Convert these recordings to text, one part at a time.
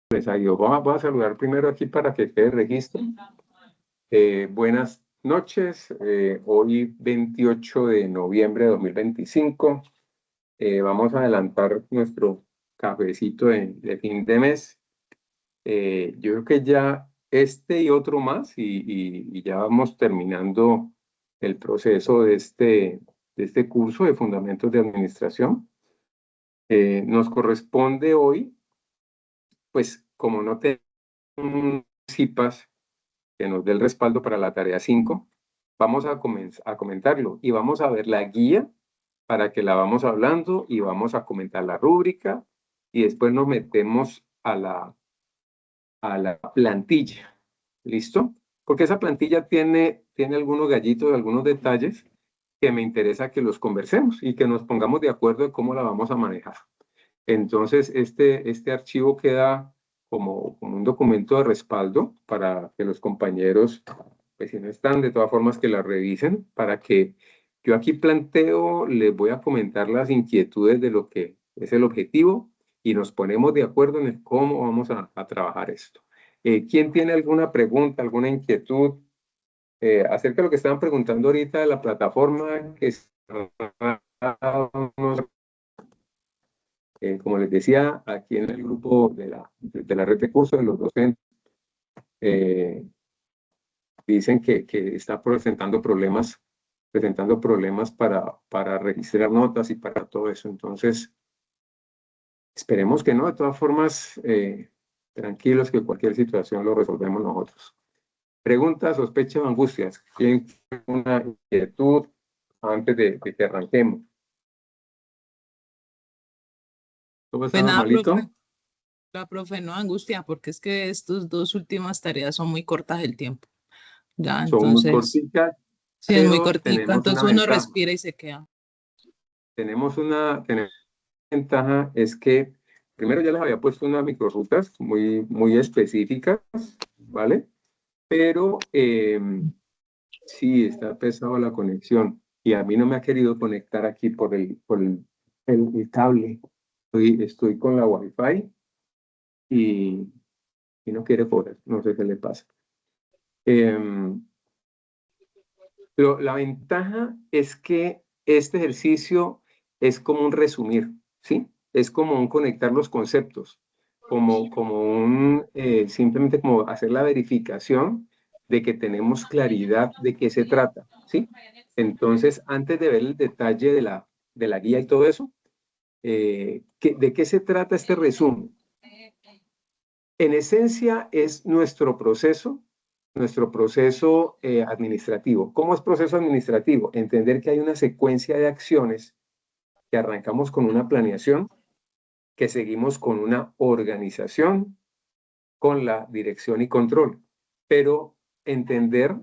Voy a saludar primero aquí para que quede registro. Buenas noches, hoy 28 de noviembre de 2025. Vamos a adelantar nuestro cafecito de fin de mes. Yo creo que ya este y otro más y ya vamos terminando el proceso de este curso de Fundamentos de Administración. Nos corresponde hoy, pues como no tenemos CIPAS que nos dé el respaldo para la tarea 5, vamos a comentarlo y vamos a ver la guía para que la vamos hablando y vamos a comentar la rúbrica y después nos metemos a la plantilla. ¿Listo? Porque esa plantilla tiene algunos gallitos, algunos detalles que me interesa que los conversemos y que nos pongamos de acuerdo de cómo la vamos a manejar. Entonces, este archivo queda como un documento de respaldo para que los compañeros, pues si no están, de todas formas que la revisen, para que yo aquí planteo, les voy a comentar las inquietudes de lo que es el objetivo y nos ponemos de acuerdo en cómo vamos a trabajar esto. ¿Quién tiene alguna pregunta, alguna inquietud acerca de lo que estaban preguntando ahorita de la plataforma que como les decía, aquí en el grupo de la red de cursos de los docentes, dicen que está presentando problemas para registrar notas y para todo eso. Entonces, esperemos que no. De todas formas, tranquilos que cualquier situación lo resolvemos nosotros. Preguntas, sospechas o angustias. ¿Quién tiene una inquietud antes de que arranquemos? ¿Todo está Pues nada, normalito? profe, no angustia, porque es que estas dos últimas tareas son muy cortas el tiempo. Ya, Son muy entonces, corticas, sí, es muy pero cortica, tenemos una entonces uno ventaja. respira y se queda. Tenemos una ventaja, es que primero ya les había puesto unas microrutas muy específicas, ¿vale? Pero sí, está pesado la conexión y a mí no me ha querido conectar aquí por el cable. Estoy con la Wi-Fi y no quiere poder, no sé qué le pasa. Pero la ventaja es que este ejercicio es como un resumir, ¿sí? Es como un conectar los conceptos, simplemente como hacer la verificación de que tenemos claridad de qué se trata, ¿sí? Entonces, antes de ver el detalle de la guía y todo eso, ¿de qué se trata este resumen? En esencia es nuestro proceso administrativo. ¿Cómo es proceso administrativo? Entender que hay una secuencia de acciones que arrancamos con una planeación, que seguimos con una organización, con la dirección y control. Pero entender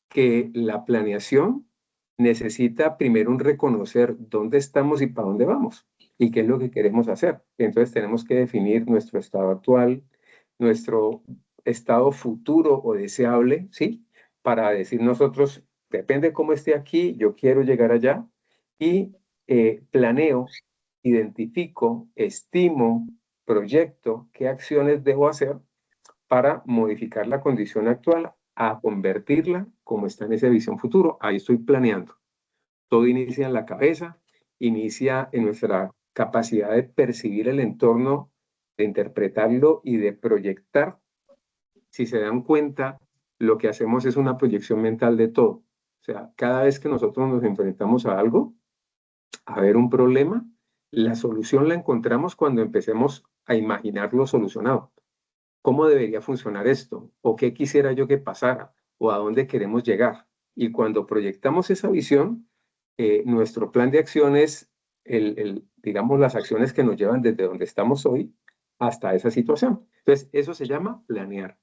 que la planeación necesita primero un reconocer dónde estamos y para dónde vamos y qué es lo que queremos hacer. Entonces tenemos que definir nuestro estado actual, nuestro estado futuro o deseable, ¿sí? Para decir nosotros, depende cómo esté aquí, yo quiero llegar allá y planeo, identifico, estimo, proyecto qué acciones debo hacer para modificar la condición actual a convertirla como está en esa visión futuro. Ahí estoy planeando. Todo inicia en la cabeza, inicia en nuestra capacidad de percibir el entorno, de interpretarlo y de proyectar. Si se dan cuenta, lo que hacemos es una proyección mental de todo. O sea, cada vez que nosotros nos enfrentamos a algo, a ver un problema, la solución la encontramos cuando empecemos a imaginarlo solucionado. ¿Cómo debería funcionar esto? ¿O qué quisiera yo que pasara? ¿O a dónde queremos llegar? Y cuando proyectamos esa visión, nuestro plan de acciones, digamos, las acciones que nos llevan desde donde estamos hoy hasta esa situación. Entonces, eso se llama planear.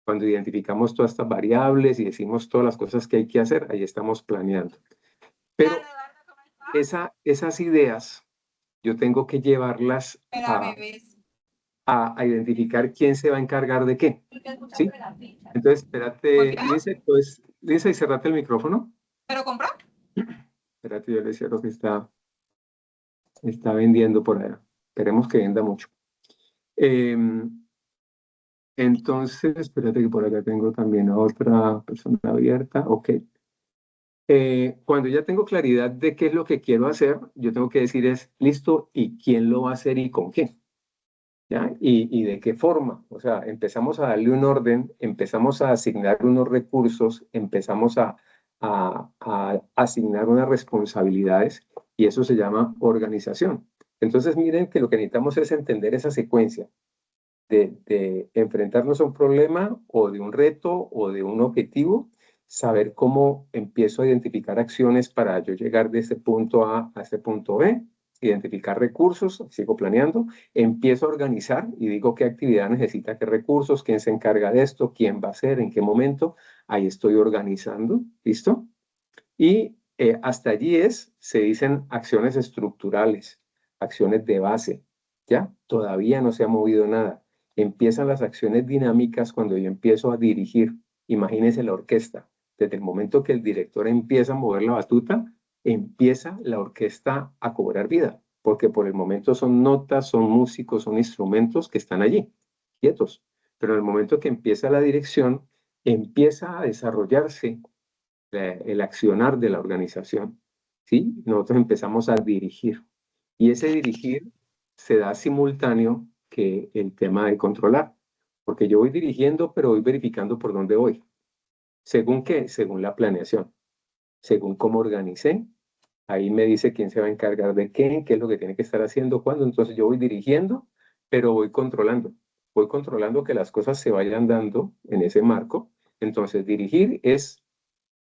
Cuando identificamos todas estas variables y decimos todas las cosas que hay que hacer, ahí estamos planeando. Pero esas ideas, yo tengo que llevarlas a identificar quién se va a encargar de qué, ¿sí? Entonces, espérate, Lisa, y cerrate el micrófono. ¿Pero compró? Espérate, yo le cierro que está vendiendo por allá. Esperemos que venda mucho. Entonces, espérate que por acá tengo también a otra persona abierta. Ok. Cuando ya tengo claridad de qué es lo que quiero hacer, yo tengo que decir es, listo, ¿y quién lo va a hacer y con qué? ¿Ya? Y de qué forma. O sea, empezamos a darle un orden, empezamos a asignar unos recursos, empezamos a asignar unas responsabilidades y eso se llama organización. Entonces, miren que lo que necesitamos es entender esa secuencia de enfrentarnos a un problema o de un reto o de un objetivo, saber cómo empiezo a identificar acciones para yo llegar de este punto A este punto B, identificar recursos, sigo planeando, empiezo a organizar y digo qué actividad necesita qué recursos, quién se encarga de esto, quién va a hacer, en qué momento, ahí estoy organizando, ¿listo? Y hasta allí se dicen acciones estructurales, acciones de base, ¿ya? Todavía no se ha movido nada. Empiezan las acciones dinámicas cuando yo empiezo a dirigir. Imagínense la orquesta. Desde el momento que el director empieza a mover la batuta, empieza la orquesta a cobrar vida, porque por el momento son notas, son músicos, son instrumentos que están allí, quietos. Pero en el momento que empieza la dirección, empieza a desarrollarse el accionar de la organización, ¿sí? Nosotros empezamos a dirigir y ese dirigir se da simultáneo que el tema de controlar, porque yo voy dirigiendo, pero voy verificando por dónde voy. ¿Según qué? Según la planeación, según cómo organicé, ahí me dice quién se va a encargar de qué es lo que tiene que estar haciendo, cuándo, entonces yo voy dirigiendo, pero voy controlando que las cosas se vayan dando en ese marco. Entonces dirigir es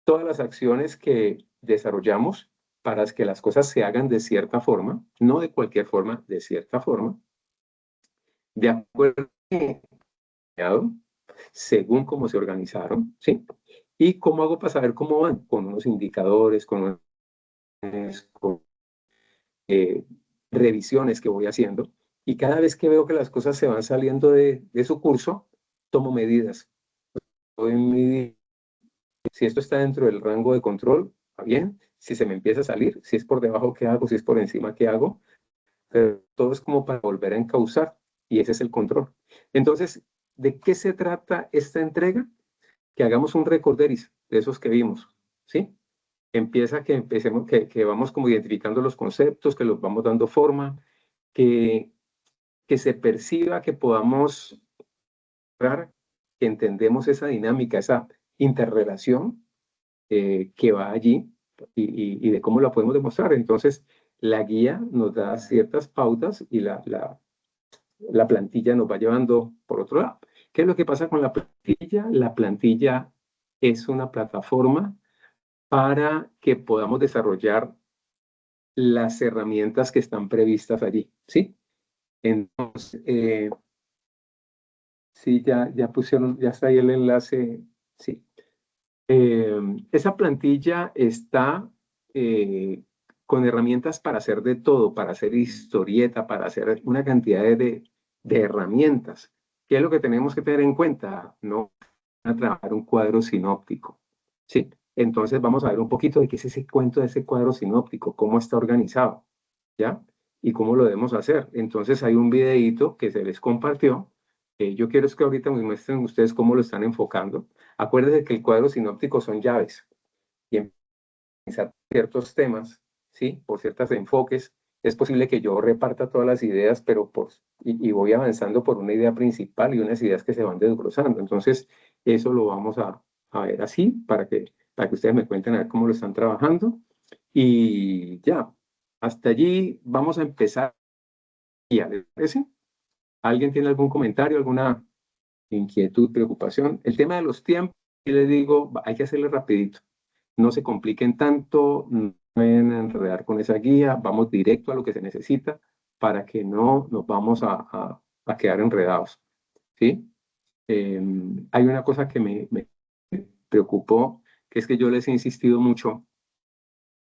todas las acciones que desarrollamos para que las cosas se hagan de cierta forma, no de cualquier forma, de cierta forma, de acuerdo según cómo se organizaron, ¿sí? ¿Y cómo hago para saber cómo van? Con unos indicadores, con eh, revisiones que voy haciendo, y cada vez que veo que las cosas se van saliendo de su curso, tomo medidas. Si esto está dentro del rango de control, va bien. Si se me empieza a salir, si es por debajo, ¿qué hago? Si es por encima, ¿qué hago? Pero todo es como para volver a encauzar y ese es el control. Entonces, ¿de qué se trata esta entrega? Que hagamos un recorderis de esos que vimos, ¿sí? Que vamos como identificando los conceptos, que los vamos dando forma, que se perciba, que podamos que entendemos esa dinámica, esa interrelación que va allí y de cómo la podemos demostrar. Entonces, la guía nos da ciertas pautas y la plantilla nos va llevando por otro lado. ¿Qué es lo que pasa con la plantilla? La plantilla es una plataforma para que podamos desarrollar las herramientas que están previstas allí, ¿sí? Entonces, sí, ya pusieron, ya está ahí el enlace, sí. Esa plantilla está con herramientas para hacer de todo, para hacer historieta, para hacer una cantidad de herramientas. ¿Qué es lo que tenemos que tener en cuenta? No van a trabajar un cuadro sinóptico. Sí, entonces vamos a ver un poquito de qué es ese cuento de ese cuadro sinóptico, cómo está organizado, ¿ya? Y cómo lo debemos hacer. Entonces hay un videíto que se les compartió. Yo quiero es que ahorita me muestren ustedes cómo lo están enfocando. Acuérdense que el cuadro sinóptico son llaves y empezar ciertos temas, ¿sí? Por ciertos enfoques. Es posible que yo reparta todas las ideas, pero y voy avanzando por una idea principal y unas ideas que se van desglosando. Entonces, eso lo vamos a ver así para que ustedes me cuenten a ver cómo lo están trabajando. Y ya, hasta allí vamos a empezar. ¿Les parece? ¿Alguien tiene algún comentario, alguna inquietud, preocupación? El tema de los tiempos, yo les digo, hay que hacerle rapidito. No se compliquen tanto, no vayan a enredar con esa guía, vamos directo a lo que se necesita para que no nos vamos a quedar enredados, ¿sí? Hay una cosa que me preocupó, que es que yo les he insistido mucho,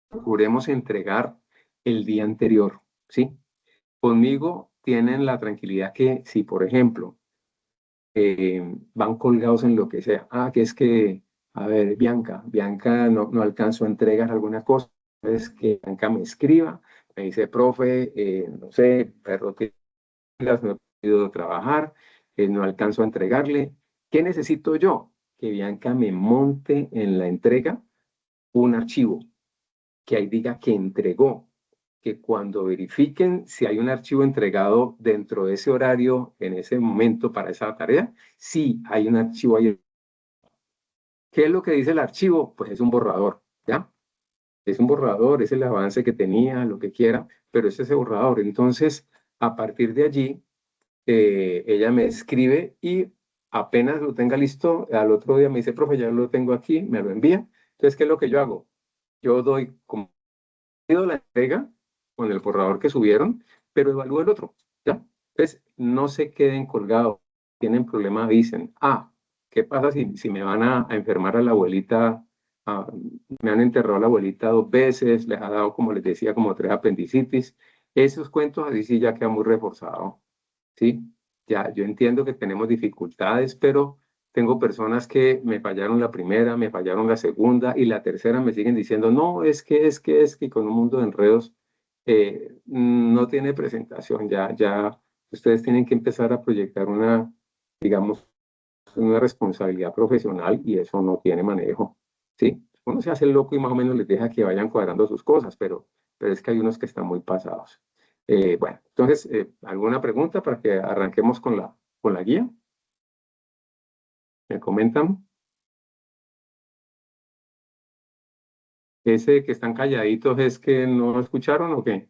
procuremos entregar el día anterior, ¿sí? Conmigo tienen la tranquilidad que si, por ejemplo, van colgados en lo que sea. Que es que, a ver, Bianca no alcanzó a entregar alguna cosa, es que Bianca me escriba, me dice, profe, no sé, perro que no he podido trabajar, no alcanzo a entregarle. ¿Qué necesito yo? Que Bianca me monte en la entrega un archivo que ahí diga que entregó, que cuando verifiquen si hay un archivo entregado dentro de ese horario, en ese momento para esa tarea, sí hay un archivo ahí. ¿Qué es lo que dice el archivo? Pues es un borrador, ¿ya? Es un borrador, es el avance que tenía, lo que quiera, pero es ese borrador. Entonces, a partir de allí, ella me escribe y apenas lo tenga listo, al otro día me dice, profe, ya lo tengo aquí, me lo envía. Entonces, ¿qué es lo que yo hago? Yo doy como la entrega con el borrador que subieron, pero evalúo el otro, ¿ya? Entonces, no se queden colgados. Tienen problema, dicen, ¿qué pasa si me van a enfermar a la abuelita? Me han enterrado a la abuelita 2 veces, les ha dado, como les decía, como 3 apendicitis. Esos cuentos así sí ya queda muy reforzado, ¿sí? Ya, yo entiendo que tenemos dificultades, pero tengo personas que me fallaron la primera, me fallaron la segunda y la tercera me siguen diciendo, no, es que, y con un mundo de enredos no tiene presentación. Ya, ustedes tienen que empezar a proyectar digamos, una responsabilidad profesional y eso no tiene manejo, ¿sí? Uno se hace el loco y más o menos les deja que vayan cuadrando sus cosas, pero es que hay unos que están muy pasados. Bueno, entonces, ¿alguna pregunta para que arranquemos con la guía? ¿Me comentan? ¿Ese que están calladitos es que no escucharon o qué?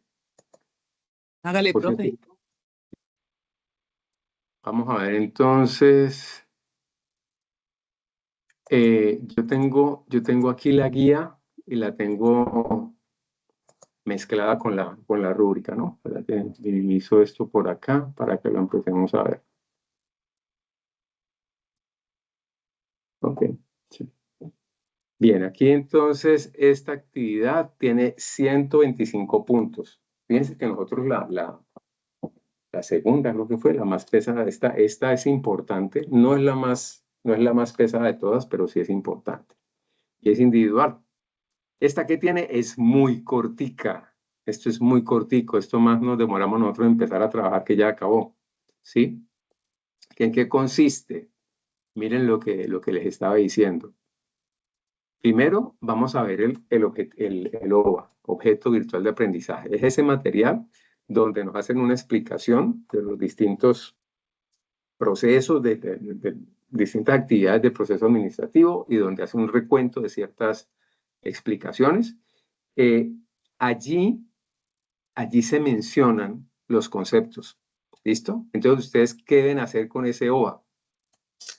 Hágale, Porque profe. vamos a ver entonces. Yo tengo aquí la guía y la tengo mezclada con la rúbrica, ¿no? Espérate, minimizo esto por acá para que lo empecemos a ver. Ok. Sí. Bien, aquí entonces esta actividad tiene 125 puntos. Fíjense que nosotros la segunda, creo que fue la más pesada. Esta es importante, no es la más pesada de todas, pero sí es importante. Y es individual. Esta que tiene es muy cortica. Esto es muy cortico. Esto más nos demoramos nosotros en empezar a trabajar que ya acabó. ¿Sí? ¿En qué consiste? Miren lo que les estaba diciendo. Primero vamos a ver el OVA, Objeto Virtual de Aprendizaje. Es ese material donde nos hacen una explicación de los distintos procesos, de distintas actividades del proceso administrativo y donde hace un recuento de ciertas explicaciones. Eh, allí se mencionan los conceptos. ¿Listo? Entonces, ¿ustedes qué deben hacer con ese OVA?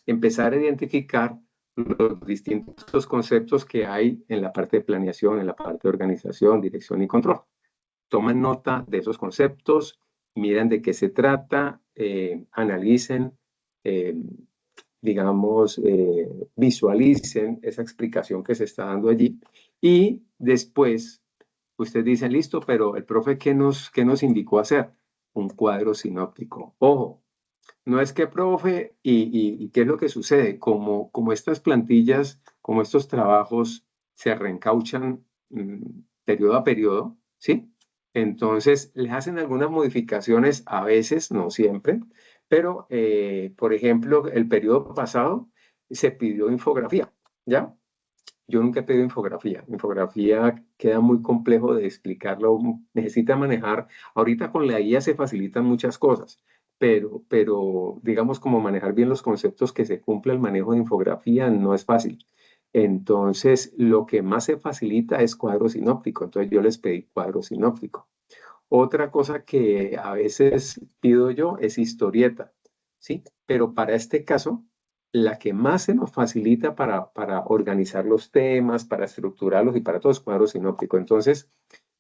Empezar a identificar los distintos conceptos que hay en la parte de planeación, en la parte de organización, dirección y control. Toman nota de esos conceptos, miran de qué se trata, analicen, digamos, visualicen esa explicación que se está dando allí y después ustedes dicen, listo, pero el profe, ¿qué nos indicó hacer? Un cuadro sinóptico. Ojo, no es que, profe, y ¿qué es lo que sucede? Como estas plantillas, como estos trabajos se reencauchan periodo a periodo, ¿sí? Entonces, les hacen algunas modificaciones a veces, no siempre, pero, por ejemplo, el periodo pasado se pidió infografía, ¿ya? Yo nunca he pedido infografía. Infografía queda muy complejo de explicarlo. Necesita manejar. Ahorita con la IA se facilitan muchas cosas, pero digamos como manejar bien los conceptos que se cumple el manejo de infografía no es fácil. Entonces, lo que más se facilita es cuadro sinóptico. Entonces, yo les pedí cuadro sinóptico. Otra cosa que a veces pido yo es historieta, ¿sí? Pero para este caso, la que más se nos facilita para organizar los temas, para estructurarlos y para todos cuadros sinópticos. Entonces,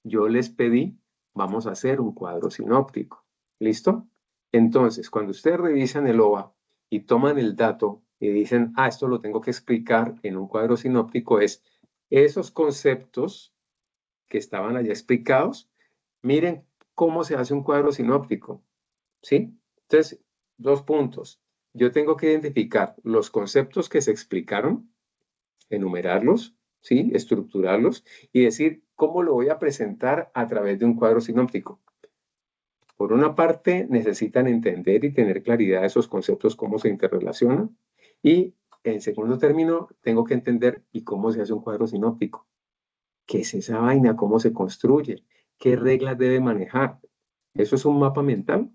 yo les pedí, vamos a hacer un cuadro sinóptico. ¿Listo? Entonces, cuando ustedes revisan el OVA y toman el dato y dicen, esto lo tengo que explicar en un cuadro sinóptico, es esos conceptos que estaban allá explicados. Miren cómo se hace un cuadro sinóptico, ¿sí? Entonces, 2 puntos. Yo tengo que identificar los conceptos que se explicaron, enumerarlos, ¿sí? Estructurarlos y decir cómo lo voy a presentar a través de un cuadro sinóptico. Por una parte, necesitan entender y tener claridad de esos conceptos, cómo se interrelacionan. Y en segundo término, tengo que entender y cómo se hace un cuadro sinóptico. ¿Qué es esa vaina? ¿Cómo se construye? ¿Qué reglas debe manejar? ¿Eso es un mapa mental?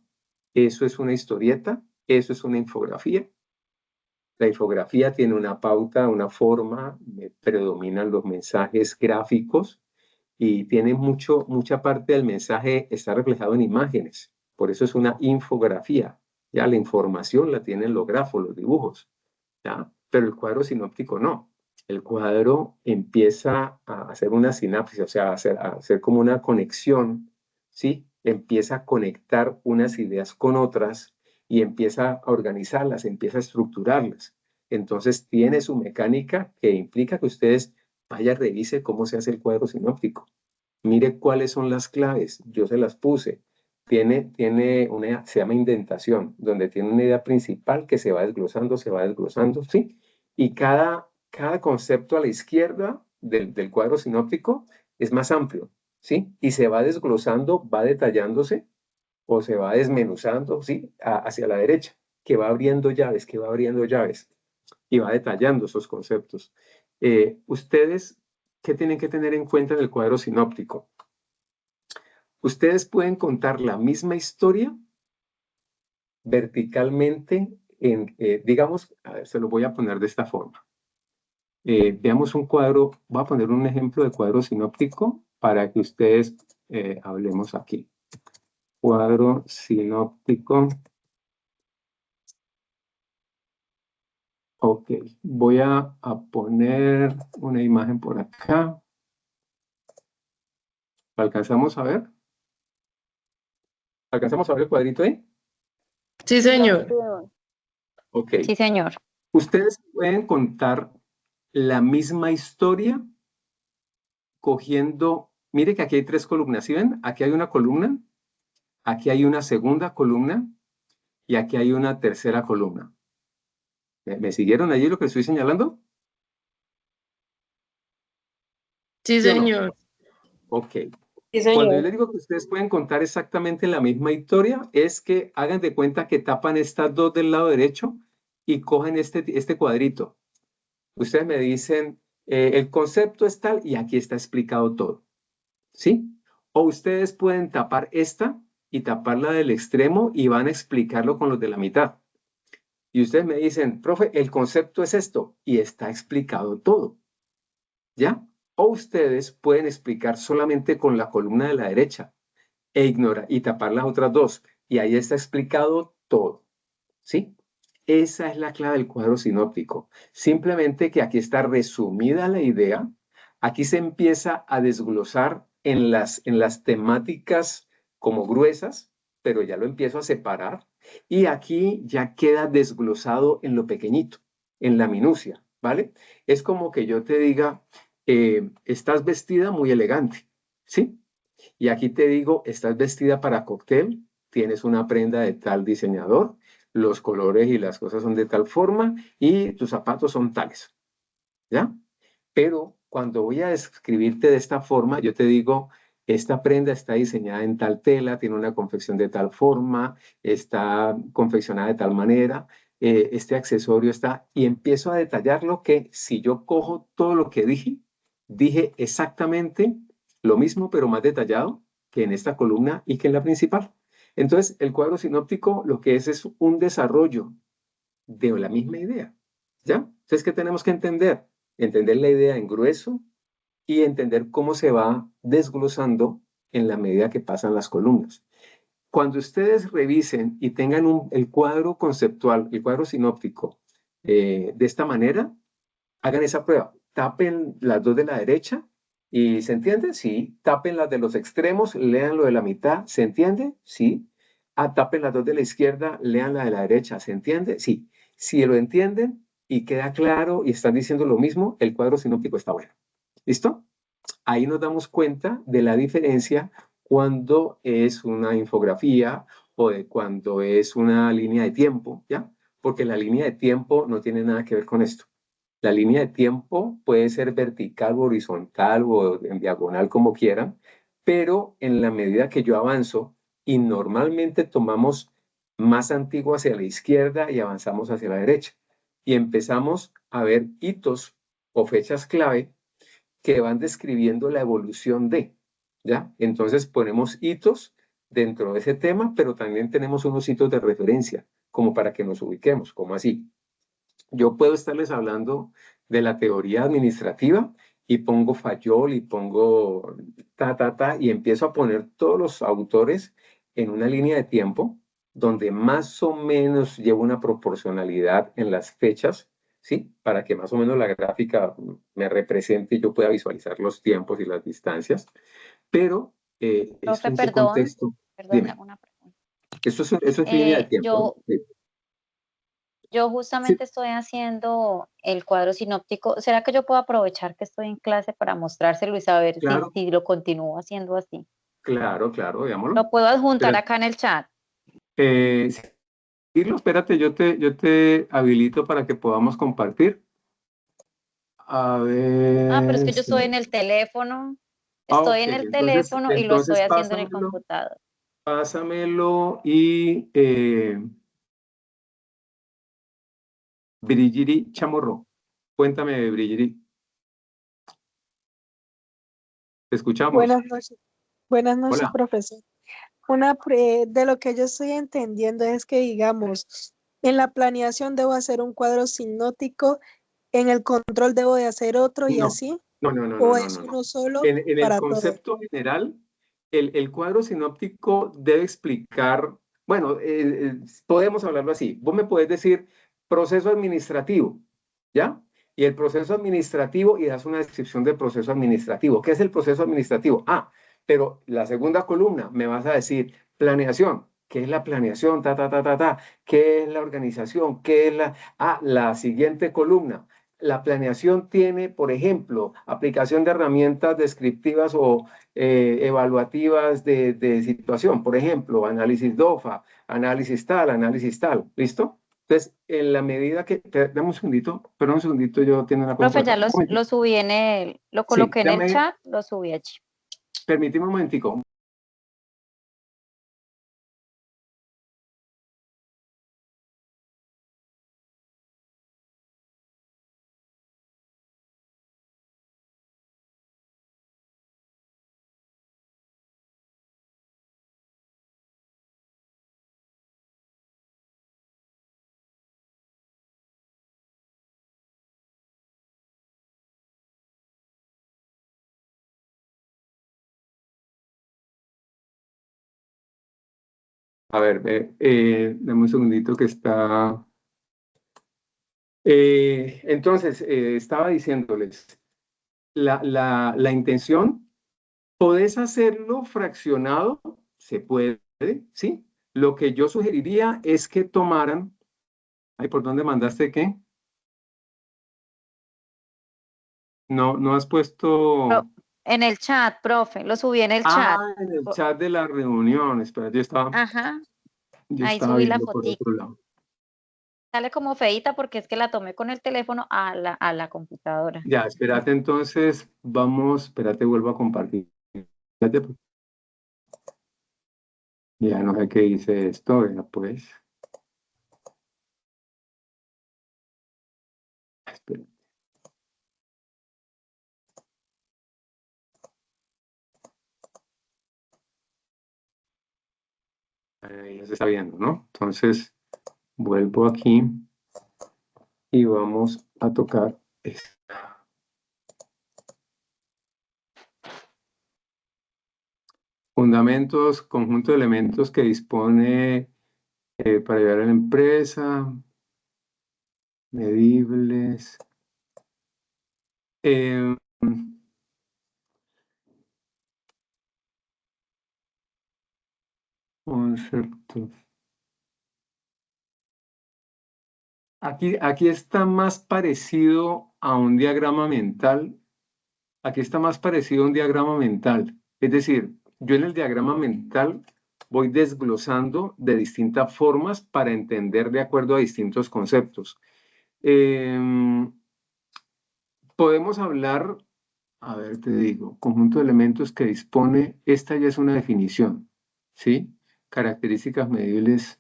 ¿Eso es una historieta? ¿Eso es una infografía? La infografía tiene una pauta, una forma, predominan los mensajes gráficos y tiene mucha parte del mensaje está reflejado en imágenes. Por eso es una infografía. Ya la información la tienen los grafos, los dibujos. ¿Ya? Pero el cuadro sinóptico no. El cuadro empieza a hacer una sinapsis, o sea, a hacer como una conexión, ¿sí? Empieza a conectar unas ideas con otras y empieza a organizarlas, empieza a estructurarlas. Entonces tiene su mecánica que implica que ustedes vaya, revise cómo se hace el cuadro sinóptico. Mire cuáles son las claves, yo se las puse. Tiene una, se llama indentación, donde tiene una idea principal que se va desglosando, ¿sí? Y cada concepto a la izquierda del cuadro sinóptico es más amplio, ¿sí? Y se va desglosando, va detallándose o se va desmenuzando, ¿sí? Hacia la derecha, que va abriendo llaves, que va abriendo llaves y va detallando esos conceptos. Ustedes, ¿qué tienen que tener en cuenta en el cuadro sinóptico? Ustedes pueden contar la misma historia verticalmente digamos, a ver, se lo voy a poner de esta forma. Veamos un cuadro, voy a poner un ejemplo de cuadro sinóptico para que ustedes hablemos aquí. Cuadro sinóptico. Ok, voy a poner una imagen por acá. ¿Alcanzamos a ver? ¿Alcanzamos a ver el cuadrito ahí? Sí, señor. Ok. Sí, señor. Ustedes pueden contar la misma historia cogiendo, mire que aquí hay tres columnas, ¿sí ven? Aquí hay una columna, aquí hay una segunda columna y aquí hay una tercera columna. ¿Me siguieron allí lo que estoy señalando? Sí, ¿Sí o no? señor. Ok. Sí, Cuando yo señor. les digo que ustedes pueden contar exactamente la misma historia, es que hagan de cuenta que tapan estas dos del lado derecho y cogen este cuadrito. Ustedes me dicen, el concepto es tal y aquí está explicado todo. ¿Sí? O ustedes pueden tapar esta y taparla del extremo y van a explicarlo con los de la mitad. Y ustedes me dicen, profe, el concepto es esto y está explicado todo. ¿Ya? O ustedes pueden explicar solamente con la columna de la derecha y tapar las otras dos. Y ahí está explicado todo. ¿Sí? Esa es la clave del cuadro sinóptico. Simplemente que aquí está resumida la idea. Aquí se empieza a desglosar en las temáticas como gruesas, pero ya lo empiezo a separar. Y aquí ya queda desglosado en lo pequeñito, en la minucia, ¿vale? Es como que yo te diga, estás vestida muy elegante, ¿sí? Y aquí te digo, estás vestida para cóctel, tienes una prenda de tal diseñador, los colores y las cosas son de tal forma y tus zapatos son tales, ¿ya? Pero cuando voy a describirte de esta forma, yo te digo, esta prenda está diseñada en tal tela, tiene una confección de tal forma, está confeccionada de tal manera, este accesorio está, y empiezo a detallar lo que si yo cojo todo lo que dije exactamente lo mismo, pero más detallado que en esta columna y que en la principal. Entonces, el cuadro sinóptico lo que es un desarrollo de la misma idea, ¿ya? Entonces, ¿qué tenemos que entender? Entender la idea en grueso y entender cómo se va desglosando en la medida que pasan las columnas. Cuando ustedes revisen y tengan el cuadro conceptual, el cuadro sinóptico, de esta manera, hagan esa prueba. Tapen las dos de la derecha y ¿se entiende? Sí. Tapen las de los extremos, lean lo de la mitad. ¿Se entiende? Sí. Tapen las dos de la izquierda, lean la de la derecha. ¿Se entiende? Sí. Si lo entienden y queda claro y están diciendo lo mismo, el cuadro sinóptico está bueno. ¿Listo? Ahí nos damos cuenta de la diferencia cuando es una infografía o de cuando es una línea de tiempo, ¿ya? Porque la línea de tiempo no tiene nada que ver con esto. La línea de tiempo puede ser vertical o horizontal o en diagonal, como quieran, pero en la medida que yo avanzo, y normalmente tomamos más antiguo hacia la izquierda y avanzamos hacia la derecha. Y empezamos a ver hitos o fechas clave que van describiendo la evolución de, ¿ya? Entonces ponemos hitos dentro de ese tema, pero también tenemos unos hitos de referencia, como para que nos ubiquemos, como así. Yo puedo estarles hablando de la teoría administrativa y pongo Fayol y pongo y empiezo a poner todos los autores en una línea de tiempo donde más o menos llevo una proporcionalidad en las fechas, ¿sí? Para que más o menos la gráfica me represente y yo pueda visualizar los tiempos y las distancias. Pero ¿esto Profe, en qué perdón, contexto? perdón, Dime. hago una pregunta. Eso es línea de tiempo, ¿no? Sí. Yo Sí. justamente estoy haciendo el cuadro sinóptico. ¿Será que yo puedo aprovechar que estoy en clase para mostrárselo y saber Claro, si lo continúo haciendo así? claro, veámoslo. Lo puedo adjuntar Pero, acá en el chat. Irlo, espérate, yo te habilito para que podamos compartir. A Pero es ver. que yo estoy en el teléfono. Ok, Estoy en el entonces, teléfono y lo estoy entonces haciendo en el computador. pásamelo y Brigiri Chamorro. Cuéntame, Brigiri. Te escuchamos. Buenas noches, Hola. profesor. De lo que yo estoy entendiendo es que, digamos, en la planeación debo hacer un cuadro sinóptico, en el control debo de hacer otro y No, así, no. o es uno solo En el para todo. concepto general, el cuadro sinóptico debe explicar, bueno, podemos hablarlo así. Vos me puedes decir proceso administrativo, ¿ya? Y el proceso administrativo y das una descripción del proceso administrativo. ¿Qué es el proceso administrativo? Pero la segunda columna me vas a decir planeación. ¿Qué es la planeación? ¿Qué es la organización? ¿Qué es la siguiente columna? La planeación tiene, por ejemplo, aplicación de herramientas descriptivas o evaluativas de situación. Por ejemplo, análisis DOFA, análisis tal, ¿listo? Entonces, en la medida que... Dame un segundito, pero un segundito, yo tengo una cosa Profe, por acá. ya lo subí lo Sí, coloqué en el chat, lo subí allí. permíteme un momentico. A ver, dame un segundito que está... entonces, estaba diciéndoles, la intención, ¿podés hacerlo fraccionado? Se puede, ¿sí? Lo que yo sugeriría es que tomaran... Ay, ¿por dónde mandaste qué? No has puesto... En el chat, profe, lo subí en el chat. En el chat de la reunión. Espera, Ajá, yo ahí estaba subí la viendo por fotico. otro lado. Sale como feíta porque es que la tomé con el teléfono a la computadora. Ya, espérate, entonces espérate, vuelvo a compartir. Espérate. Ya no sé qué dice esto, ya pues. Espera. Ahí ya se está viendo, ¿no? Entonces, vuelvo aquí y vamos a tocar esto. Fundamentos, conjunto de elementos que dispone para ayudar a la empresa, medibles. Conceptos. Aquí está más parecido a un diagrama mental. Aquí está más parecido a un diagrama mental. Es decir, yo en el diagrama mental voy desglosando de distintas formas para entender de acuerdo a distintos conceptos. Podemos hablar, a ver, te digo, conjunto de elementos que dispone, esta ya es una definición, ¿sí? características medibles.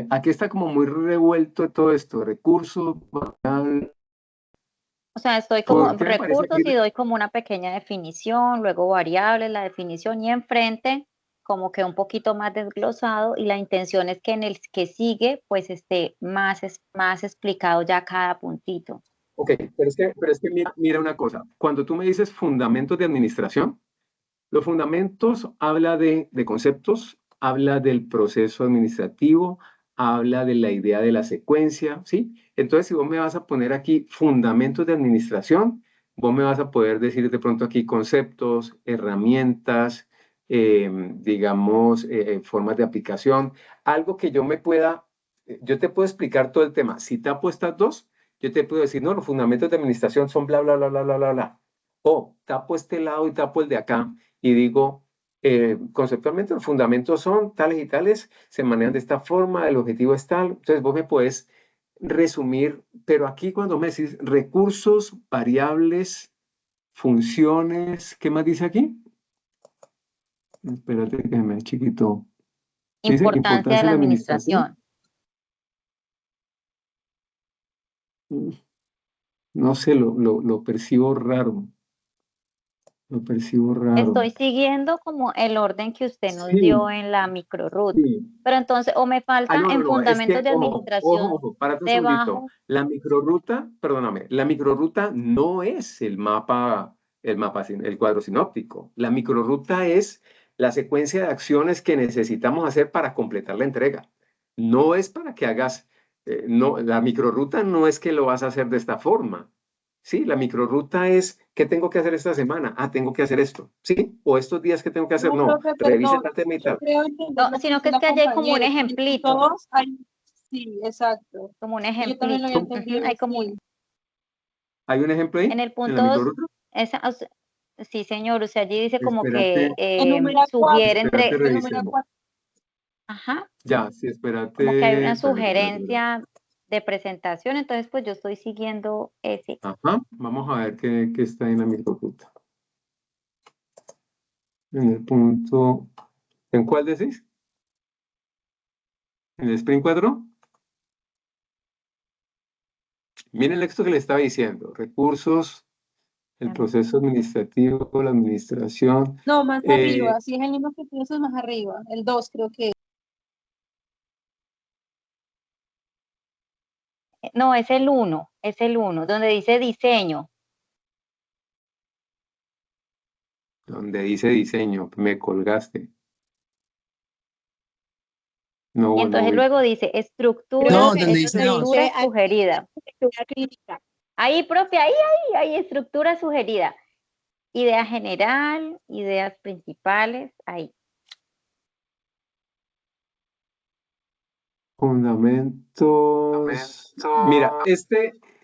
Aquí está como muy revuelto todo esto, recursos, variables. O sea, estoy como ¿Por qué me parece recursos aquí? y doy como una pequeña definición, luego variables, la definición y enfrente como que un poquito más desglosado y la intención es que en el que sigue pues esté más explicado ya cada puntito. Ok, pero es que mira una cosa. Cuando tú me dices fundamentos de administración, los fundamentos habla de conceptos, habla del proceso administrativo, habla de la idea de la secuencia, ¿sí? Entonces, si vos me vas a poner aquí fundamentos de administración, vos me vas a poder decir de pronto aquí conceptos, herramientas, digamos, formas de aplicación, algo que yo me pueda, yo te puedo explicar todo el tema. Si tapo estas dos, yo te puedo decir, no, los fundamentos de administración son bla, bla, bla, bla, bla, bla, bla. O tapo este lado y tapo el de acá y digo, conceptualmente los fundamentos son tales y tales, se manejan de esta forma, el objetivo es tal. Entonces vos me puedes resumir, pero aquí cuando me decís recursos, variables, funciones, ¿qué más dice aquí? Espérate que me chiquito. Dice Importancia de la administración. No sé, lo percibo raro. Lo percibo raro. Estoy siguiendo como el orden que usted nos Sí. dio en la microruta. Sí. Pero entonces, o me falta en fundamentos de administración Ojo, párate un debajo. segundito. La microruta, perdóname, la microruta no es el cuadro sinóptico. La microruta es la secuencia de acciones que necesitamos hacer para completar la entrega. No es para que hagas, no, la microruta no es que lo vas a hacer de esta forma. Sí, la microruta es, ¿qué tengo que hacer esta semana? Ah, tengo que hacer esto, ¿sí? O estos días que tengo que hacer, no, revise tal tema y tal. No, sino que es que allí hay como un ejemplito. Todos hay, sí, exacto. Como un Yo también ejemplito. lo había entendido, Hay como sí. ¿Hay un ejemplo ahí? en el ¿En punto la 2, microruta? sí, señor, o sea, allí dice como Espérate. que Enumera sugiere Espérate, entre, revisemos. ajá, Ya, sí, espérate. como que hay una Espérate. sugerencia de presentación, entonces pues yo estoy siguiendo ese. Ajá, vamos a ver qué está en la microruta. En el punto, ¿en cuál decís? ¿En el Sprint 4? Miren esto que le estaba diciendo, recursos, el proceso administrativo, la administración. No, más arriba, si es el mismo que tú dices, más arriba, el 2 creo que. No, es el 1, donde dice diseño. Donde dice diseño, me colgaste. No, Y entonces no, luego dice estructura, No, donde dice estructura dos. sugerida. Ahí, profe, ahí, estructura sugerida. Idea general, ideas principales, ahí. fundamentos. Mira,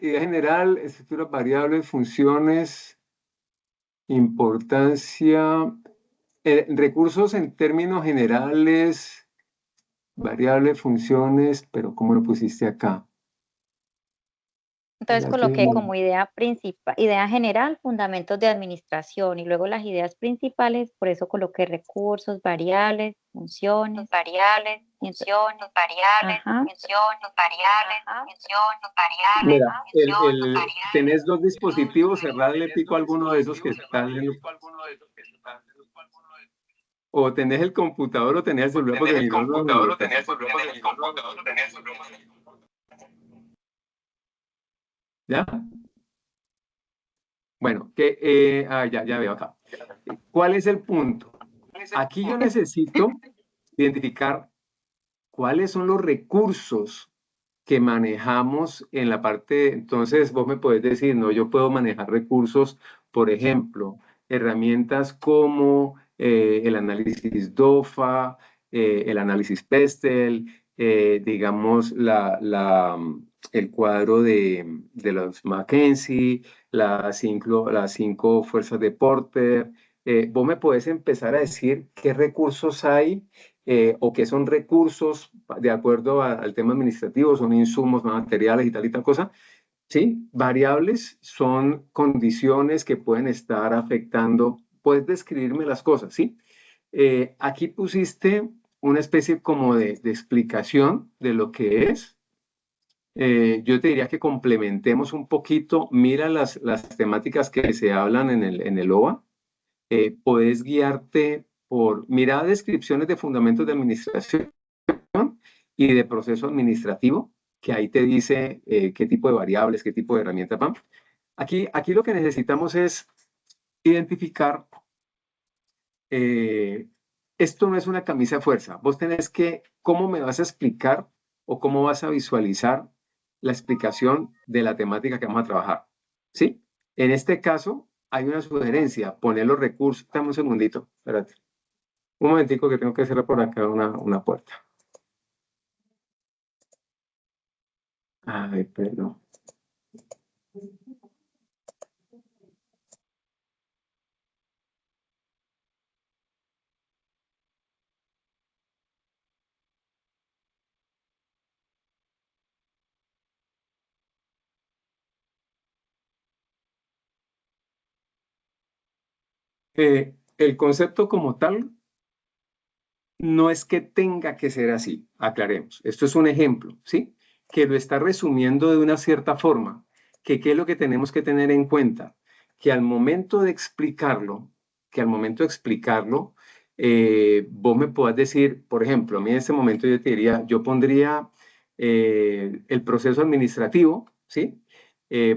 idea general, estructuras variables, funciones, importancia, recursos en términos generales, variables, funciones, pero ¿cómo lo pusiste acá? Entonces coloqué como idea principal, idea general, fundamentos de administración y luego las ideas principales, por eso coloqué recursos, variables, funciones, variables. Mira, tenés dos dispositivos, cerrarle pico a alguno de esos que están en los... O tenés el computador o tenés el celular. ¿Ya? Bueno, ya veo acá. ¿Cuál es el punto? Aquí yo necesito identificar cuáles son los recursos que manejamos en la parte, entonces vos me podés decir, no, yo puedo manejar recursos, por ejemplo, herramientas como el análisis DOFA, el análisis PESTEL, digamos, el cuadro de los McKinsey, las cinco fuerzas de Porter. Vos me podés empezar a decir qué recursos hay o qué son recursos de acuerdo al tema administrativo, son insumos, materiales y tal cosa. ¿Sí? Variables son condiciones que pueden estar afectando, puedes describirme las cosas, ¿sí? Aquí pusiste una especie como de explicación de lo que es. Yo te diría que complementemos un poquito. Mira las temáticas que se hablan en el OVA. Puedes guiarte por, mira descripciones de fundamentos de administración y de proceso administrativo, que ahí te dice qué tipo de variables, qué tipo de herramientas van. Aquí lo que necesitamos es identificar, esto no es una camisa de fuerza. Vos tenés que, ¿cómo me vas a explicar o cómo vas a visualizar la explicación de la temática que vamos a trabajar? ¿Sí? En este caso, hay una sugerencia, poner los recursos. Dame un segundito, espérate. Un momentico que tengo que cerrar por acá una puerta. Ay, perdón. El concepto como tal no es que tenga que ser así, aclaremos. Esto es un ejemplo, ¿sí? Que lo está resumiendo de una cierta forma. ¿Qué es lo que tenemos que tener en cuenta? Que al momento de explicarlo, vos me puedas decir, por ejemplo, a mí en este momento yo te diría, yo pondría el proceso administrativo, ¿sí?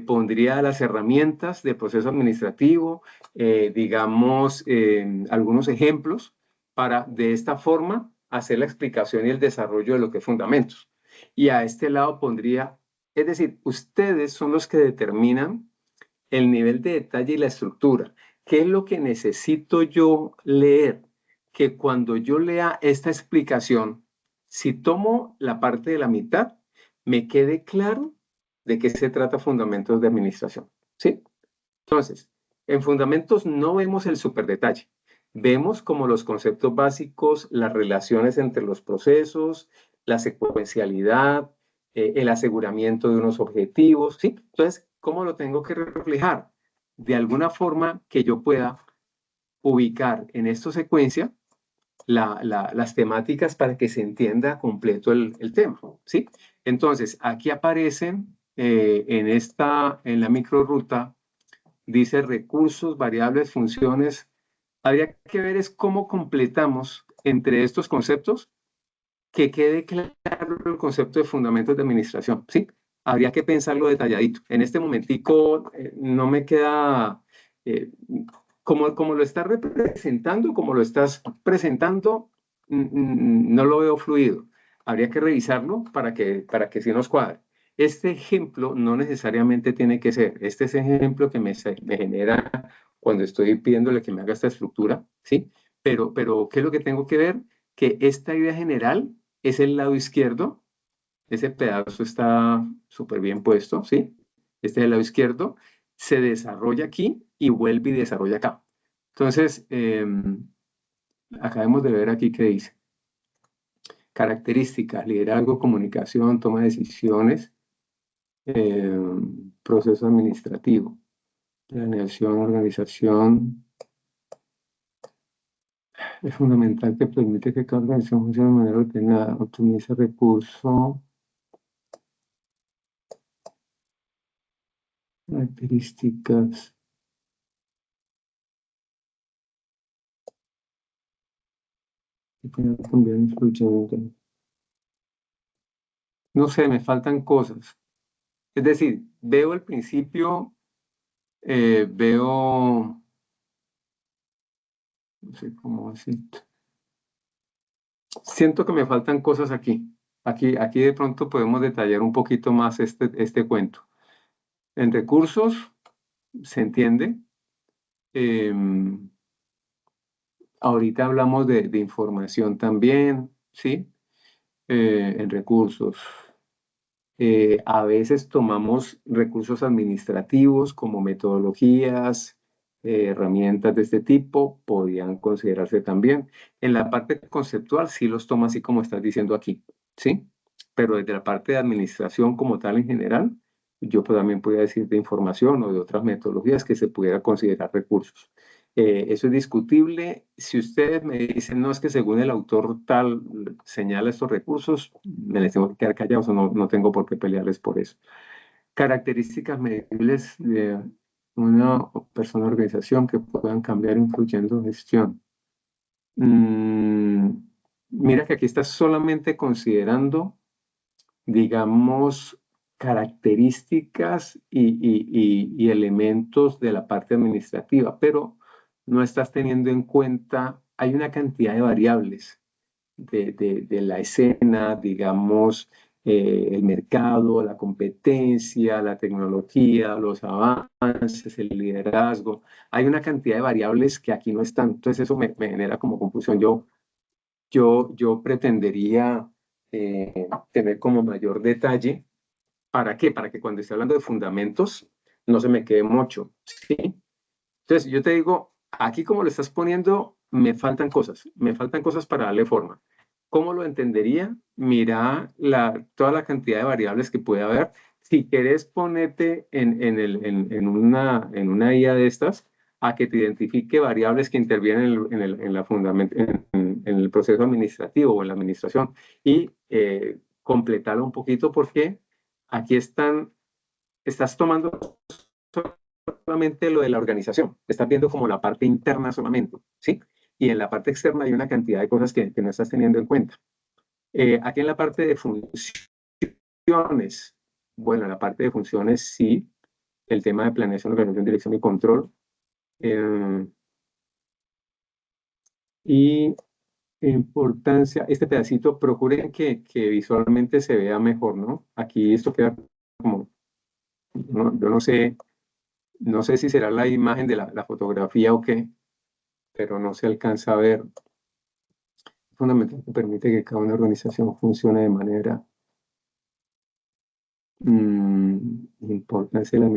Pondría las herramientas del proceso administrativo, digamos, algunos ejemplos para de esta forma hacer la explicación y el desarrollo de lo que es fundamentos. Y a este lado pondría, es decir, ustedes son los que determinan el nivel de detalle y la estructura. ¿Qué es lo que necesito yo leer? Que cuando yo lea esta explicación, si tomo la parte de la mitad, me quede claro de qué se trata fundamentos de administración. ¿Sí? Entonces, en fundamentos no vemos el superdetalle. Vemos como los conceptos básicos, las relaciones entre los procesos, la secuencialidad, el aseguramiento de unos objetivos, ¿sí? Entonces, ¿cómo lo tengo que reflejar? De alguna forma que yo pueda ubicar en esta secuencia las temáticas para que se entienda completo el tema, ¿sí? Entonces, aquí aparecen en la microruta, dice recursos, variables, funciones. Habría que ver es cómo completamos entre estos conceptos que quede claro el concepto de fundamentos de administración, ¿sí? Habría que pensarlo detalladito. En este momentico no me queda, como lo estás representando, como lo estás presentando, no lo veo fluido. Habría que revisarlo para que sí nos cuadre. Este ejemplo no necesariamente tiene que ser. Este es el ejemplo que me genera cuando estoy pidiéndole que me haga esta estructura, ¿sí? Pero, ¿qué es lo que tengo que ver? Que esta idea general es el lado izquierdo. Ese pedazo está súper bien puesto, ¿sí? Este es el lado izquierdo. Se desarrolla aquí y vuelve y desarrolla acá. Entonces, acabemos de ver aquí qué dice. Características, liderazgo, comunicación, toma de decisiones, proceso administrativo, planeación, organización. Es fundamental que permite que cada organización funcione de manera ordenada, optimiza recursos, características. No sé, me faltan cosas. Es decir, veo el principio, veo, no sé cómo decirlo. Siento que me faltan cosas aquí. Aquí de pronto podemos detallar un poquito más este cuento. En recursos, se entiende. Ahorita hablamos de información también, ¿sí? En recursos. A veces tomamos recursos administrativos como metodologías, herramientas de este tipo, podrían considerarse también. En la parte conceptual sí los toma así como estás diciendo aquí, ¿sí? Pero desde la parte de administración como tal en general, yo también podría decir de información o de otras metodologías que se pudiera considerar recursos. Eso es discutible. Si ustedes me dicen, no, es que según el autor tal señala estos recursos, me les tengo que quedar callados o no tengo por qué pelearles por eso. Características medibles de una persona o organización que puedan cambiar influyendo en gestión. Mira que aquí estás solamente considerando, digamos, características y elementos de la parte administrativa, pero no estás teniendo en cuenta, hay una cantidad de variables de la escena, digamos, el mercado, la competencia, la tecnología, los avances, el liderazgo. Hay una cantidad de variables que aquí no están. Entonces eso me genera como confusión. Yo pretendería tener como mayor detalle. ¿Para qué? Para que cuando esté hablando de fundamentos no se me quede mucho, ¿sí? Entonces yo te digo, aquí como lo estás poniendo, me faltan cosas para darle forma. ¿Cómo lo entendería? Mira toda la cantidad de variables que puede haber. Si quieres ponerte en una IA de estas, a que te identifique variables que intervienen en el proceso administrativo o en la administración y completarlo un poquito porque aquí estás tomando solamente lo de la organización, estás viendo como la parte interna solamente, ¿sí? Y en la parte externa hay una cantidad de cosas que no estás teniendo en cuenta. Aquí en la parte de funciones, bueno, en la parte de funciones sí, el tema de planeación, organización, dirección y control. Y importancia, este pedacito, procuren que visualmente se vea mejor, ¿no? Aquí esto queda como, yo no sé si será la imagen de la fotografía o qué, pero no se alcanza a ver. Fundamental que permite que cada una organización funcione de manera importancia de la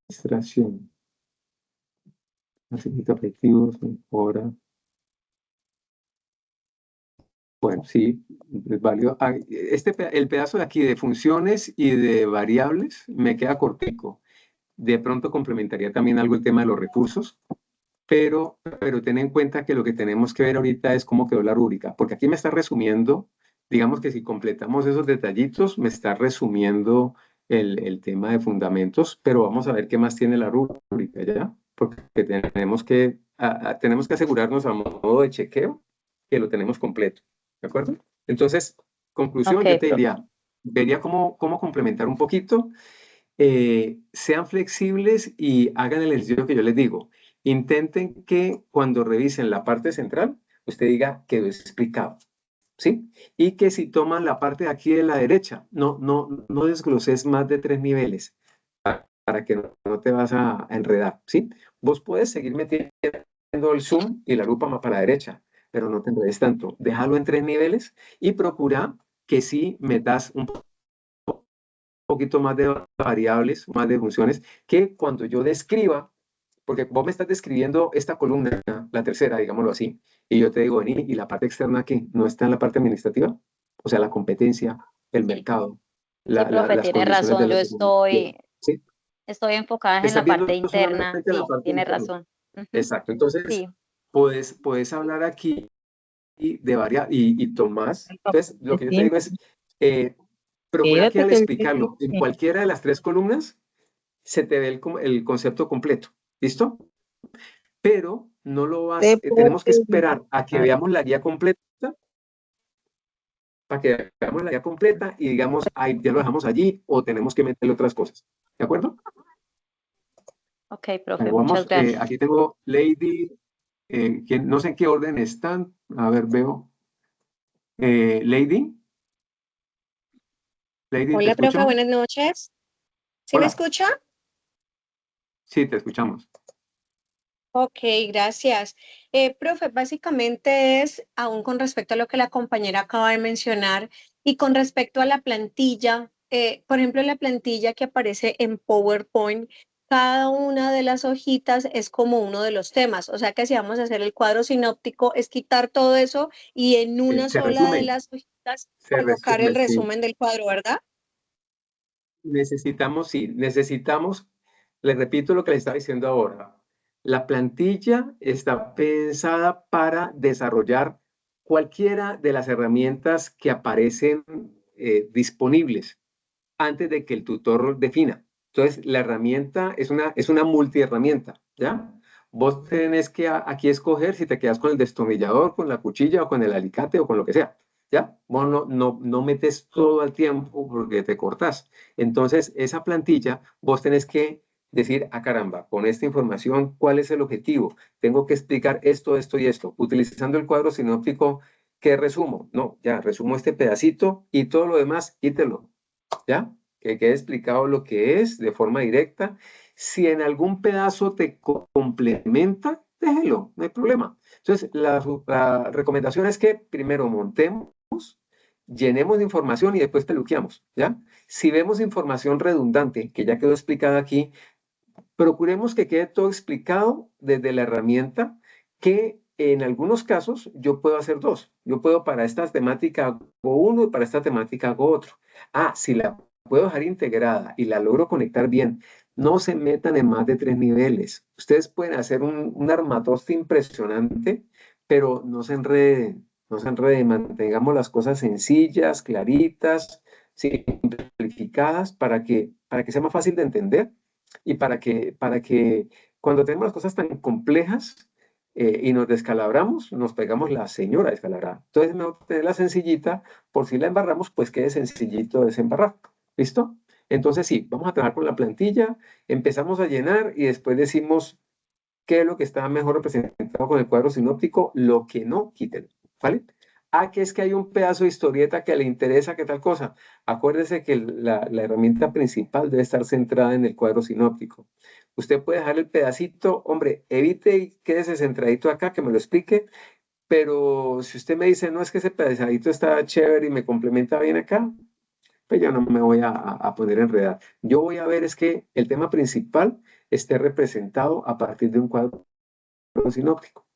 administración. Facilita objetivos, mejora. Bueno, sí, es válido. El pedazo de aquí de funciones y de variables me queda cortico. De pronto complementaría también algo el tema de los recursos, pero ten en cuenta que lo que tenemos que ver ahorita es cómo quedó la rúbrica, porque aquí me está resumiendo, digamos que si completamos esos detallitos, me está resumiendo el tema de fundamentos, pero vamos a ver qué más tiene la rúbrica, ¿ya? Porque tenemos que asegurarnos a modo de chequeo que lo tenemos completo, ¿de acuerdo? Entonces, conclusión, Ok, yo te profe. vería cómo complementar un poquito. Sean flexibles y hagan el ejercicio que yo les digo. Intenten que cuando revisen la parte central, usted diga quedó explicado, ¿sí? Y que si toman la parte de aquí de la derecha, no desgloses más de 3 niveles para que no te vas a enredar, ¿sí? Vos puedes seguir metiendo el zoom y la lupa más para la derecha, pero no te enredes tanto. Déjalo en 3 niveles y procura que sí metas un poquito más de variables, más de funciones, que cuando yo describa, porque vos me estás describiendo esta columna, la tercera, digámoslo así, y yo te digo, vení, y la parte externa aquí no está en la parte administrativa, o sea, la competencia, el Sí, mercado, sí, profe, las tiene condiciones de razón. la Estoy enfocada en estás la parte viendo interna. solamente la Sí, parte tiene interna. razón. Ujú, Exacto, entonces sí, puedes hablar aquí de varias, y Tomás, entonces lo que yo te digo es, procura que Fíjate al que explicarlo en cualquiera de las 3 columnas, se te ve el concepto completo, ¿listo? Pero no lo vas, Te puedo tenemos que preguntar. esperar a que veamos la guía completa, para que veamos la guía completa y digamos, ay, ya lo dejamos allí o tenemos que meterle otras cosas, ¿de acuerdo? ok, profe, Bueno, muchas vamos, gracias. aquí tengo Lady, no sé en qué orden están, a ver, veo. Lady, ¿te Hola, profe, escucho? buenas noches. ¿Sí me Hola, escucha? sí, te escuchamos. Ok, gracias. Profe, básicamente es, aún con respecto a lo que la compañera acaba de mencionar y con respecto a la plantilla, por ejemplo, la plantilla que aparece en PowerPoint, cada una de las hojitas es como uno de los temas. O sea que si vamos a hacer el cuadro sinóptico, es quitar todo eso y en una Se sola de resume, las hojitas colocar el sí. resumen del cuadro, ¿verdad? Necesitamos, les repito lo que les estaba diciendo ahora. La plantilla está pensada para desarrollar cualquiera de las herramientas que aparecen disponibles antes de que el tutor defina. Entonces, la herramienta es una multiherramienta, ¿ya? Vos tenés que aquí escoger si te quedas con el destornillador, con la cuchilla o con el alicate o con lo que sea, ¿ya? Vos no metes todo al tiempo porque te cortás. Entonces, esa plantilla, vos tenés que decir, ah, caramba, con esta información, ¿cuál es el objetivo? Tengo que explicar esto, esto y esto. Utilizando el cuadro sinóptico, ¿qué resumo? No, ya, resumo este pedacito y todo lo demás, quítelo, ¿ya? Que quede explicado lo que es de forma directa. Si en algún pedazo te complementa, déjelo, no hay problema. Entonces, la recomendación es que primero montemos, llenemos de información y después peluqueamos, ¿ya? Si vemos información redundante, que ya quedó explicada aquí, procuremos que quede todo explicado desde la herramienta, que en algunos casos yo puedo hacer dos. Yo puedo para esta temática hago uno y para esta temática hago otro. Ah, si la puedo dejar integrada y la logro conectar bien, no se metan en más de 3 niveles. Ustedes pueden hacer un armatoste impresionante, pero no se enreden, mantengamos las cosas sencillas, claritas, simplificadas para que sea más fácil de entender y para que cuando tenemos las cosas tan complejas y nos descalabramos, nos pegamos la señora descalabrada. Entonces, mejor tener la sencillita, por si la embarramos, pues quede sencillito desembarrar. ¿Listo? Entonces, sí, vamos a trabajar con la plantilla, empezamos a llenar y después decimos qué es lo que está mejor representado con el cuadro sinóptico, lo que no, quiten, ¿vale? Ah, que es que hay un pedazo de historieta que le interesa, que tal cosa. Acuérdese que la herramienta principal debe estar centrada en el cuadro sinóptico. Usted puede dejar el pedacito, hombre, evite y quédese centradito acá, que me lo explique, pero si usted me dice, no, es que ese pedacito está chévere y me complementa bien acá, pues yo no me voy a poner enredar. Yo voy a ver es que el tema principal esté representado a partir de un cuadro sinóptico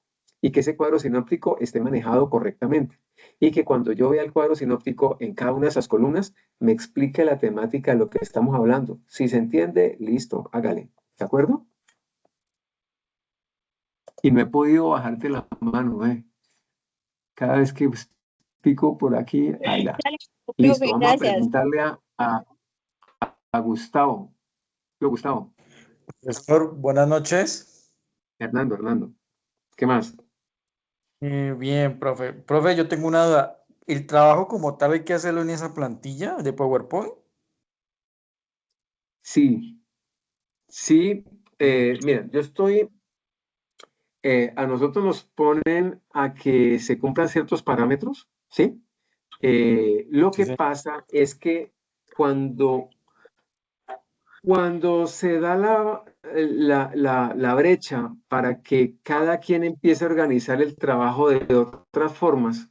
y que ese cuadro sinóptico esté manejado correctamente y que cuando yo vea el cuadro sinóptico en cada una de esas columnas me explique la temática de lo que estamos hablando. Si se entiende, listo, hágale. ¿De acuerdo? Y no he podido bajarte la mano, Cada vez que pico por aquí, ahí la. Listo, vamos a Gracias. preguntarle a Gustavo. Gustavo. Profesor, buenas noches. Hernando. ¿Qué más? Bien, profe. Profe, yo tengo una duda. ¿El trabajo como tal hay que hacerlo en esa plantilla de PowerPoint? Sí. Mira, yo estoy, a nosotros nos ponen a que se cumplan ciertos parámetros, ¿sí? Lo que pasa es que cuando se da la brecha para que cada quien empiece a organizar el trabajo de otras formas,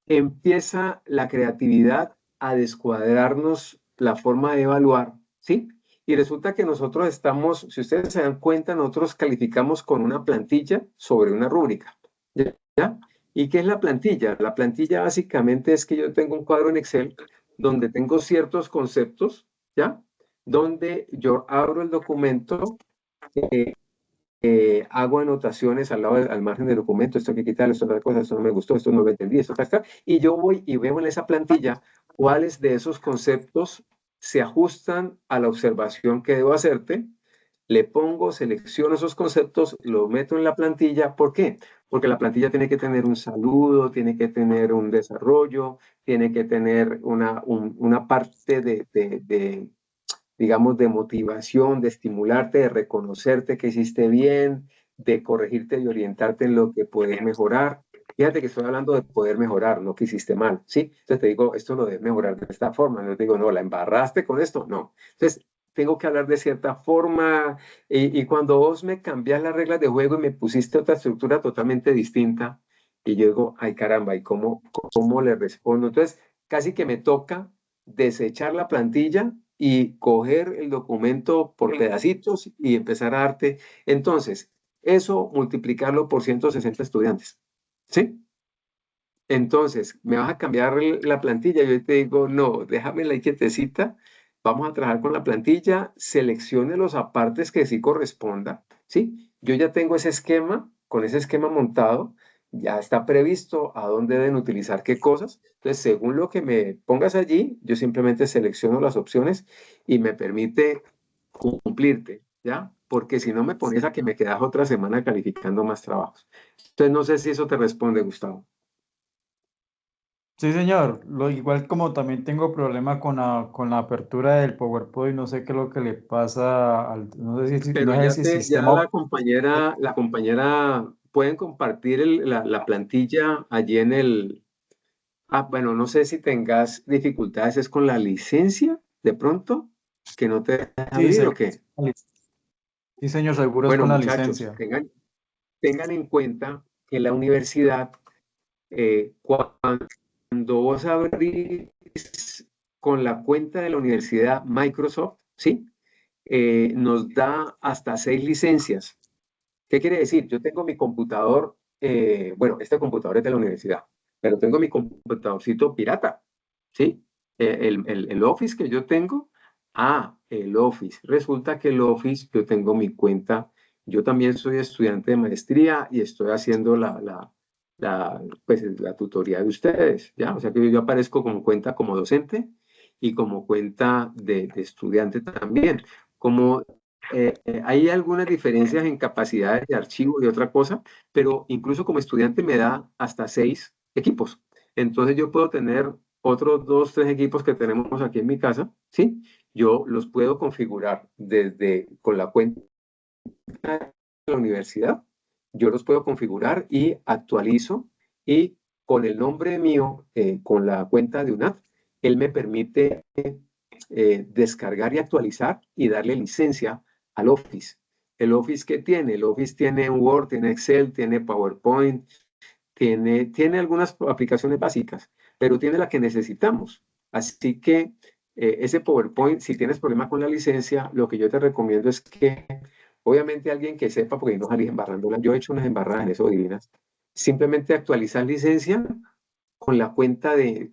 empieza la creatividad a descuadrarnos la forma de evaluar, ¿sí? Y resulta que nosotros estamos, si ustedes se dan cuenta, nosotros calificamos con una plantilla sobre una rúbrica, ¿ya? ¿Y qué es la plantilla? La plantilla básicamente es que yo tengo un cuadro en Excel donde tengo ciertos conceptos, ¿ya? Donde yo abro el documento, hago anotaciones al margen del documento, esto hay que quitarlo, esto otra cosa, esto no me gustó, esto no lo entendí, esto acá, y yo voy y veo en esa plantilla cuáles de esos conceptos se ajustan a la observación que debo hacerte, le pongo, selecciono esos conceptos, los meto en la plantilla. ¿Por qué? Porque la plantilla tiene que tener un saludo, tiene que tener un desarrollo, tiene que tener una parte digamos, de motivación, de estimularte, de reconocerte que hiciste bien, de corregirte y orientarte en lo que puedes mejorar. Fíjate que estoy hablando de poder mejorar, no que hiciste mal, ¿sí? Entonces te digo, esto lo debes mejorar de esta forma. No te digo, no, la embarraste con esto, no. Entonces, tengo que hablar de cierta forma y cuando vos me cambias las reglas de juego y me pusiste otra estructura totalmente distinta, y yo digo, ay caramba, ¿y cómo le respondo? Entonces, casi que me toca desechar la plantilla y coger el documento por pedacitos y empezar a darte. Entonces, eso multiplicarlo por 160 estudiantes, ¿sí? Entonces, me vas a cambiar la plantilla. Yo te digo, no, déjame la quietecita Vamos a trabajar con la plantilla, seleccione los apartes que sí corresponda, ¿sí? Yo ya tengo ese esquema, con ese esquema montado, ya está previsto a dónde deben utilizar qué cosas. Entonces, según lo que me pongas allí, yo simplemente selecciono las opciones y me permite cumplirte, ¿ya? Porque si no me pones a que me quedas otra semana calificando más trabajos. Entonces, no sé si eso te responde, Gustavo. Sí, señor. Igual como también tengo problema con la apertura del PowerPoint, no sé qué es lo que le pasa al, no sé si, Pero no sé si el ya sistema. la compañera, pueden compartir la plantilla allí en el... Ah, bueno, no sé si tengas dificultades, ¿es con la licencia de pronto? ¿Que no te deja Sí, abrir o qué? sí, señor, seguro es Bueno, con la muchachos, licencia. tengan en cuenta que la universidad, cuando vos abrís con la cuenta de la universidad Microsoft, ¿sí? Nos da hasta 6 licencias. ¿Qué quiere decir? Yo tengo mi computador, bueno, este computador es de la universidad, pero tengo mi computadorcito pirata, ¿sí? El Office que yo tengo, el Office. Resulta que el Office, yo tengo mi cuenta, yo también soy estudiante de maestría y estoy haciendo pues, la tutoría de ustedes, ¿ya? O sea que yo aparezco como cuenta como docente y como cuenta de estudiante también. Como hay algunas diferencias en capacidades de archivo y otra cosa, pero incluso como estudiante me da hasta 6 equipos. Entonces yo puedo tener otros 2, 3 equipos que tenemos aquí en mi casa, ¿sí? Yo los puedo configurar desde con la cuenta de la universidad, yo los puedo configurar y actualizo y con el nombre mío, con la cuenta de UNAD, él me permite descargar y actualizar y darle licencia al Office. ¿El Office qué tiene? El Office tiene Word, tiene Excel, tiene PowerPoint, tiene algunas aplicaciones básicas, pero tiene la que necesitamos. Así que ese PowerPoint, si tienes problema con la licencia, lo que yo te recomiendo es que, obviamente, alguien que sepa, porque no salís embarrándola, yo he hecho unas embarradas en eso divinas, simplemente actualizar licencia con la cuenta de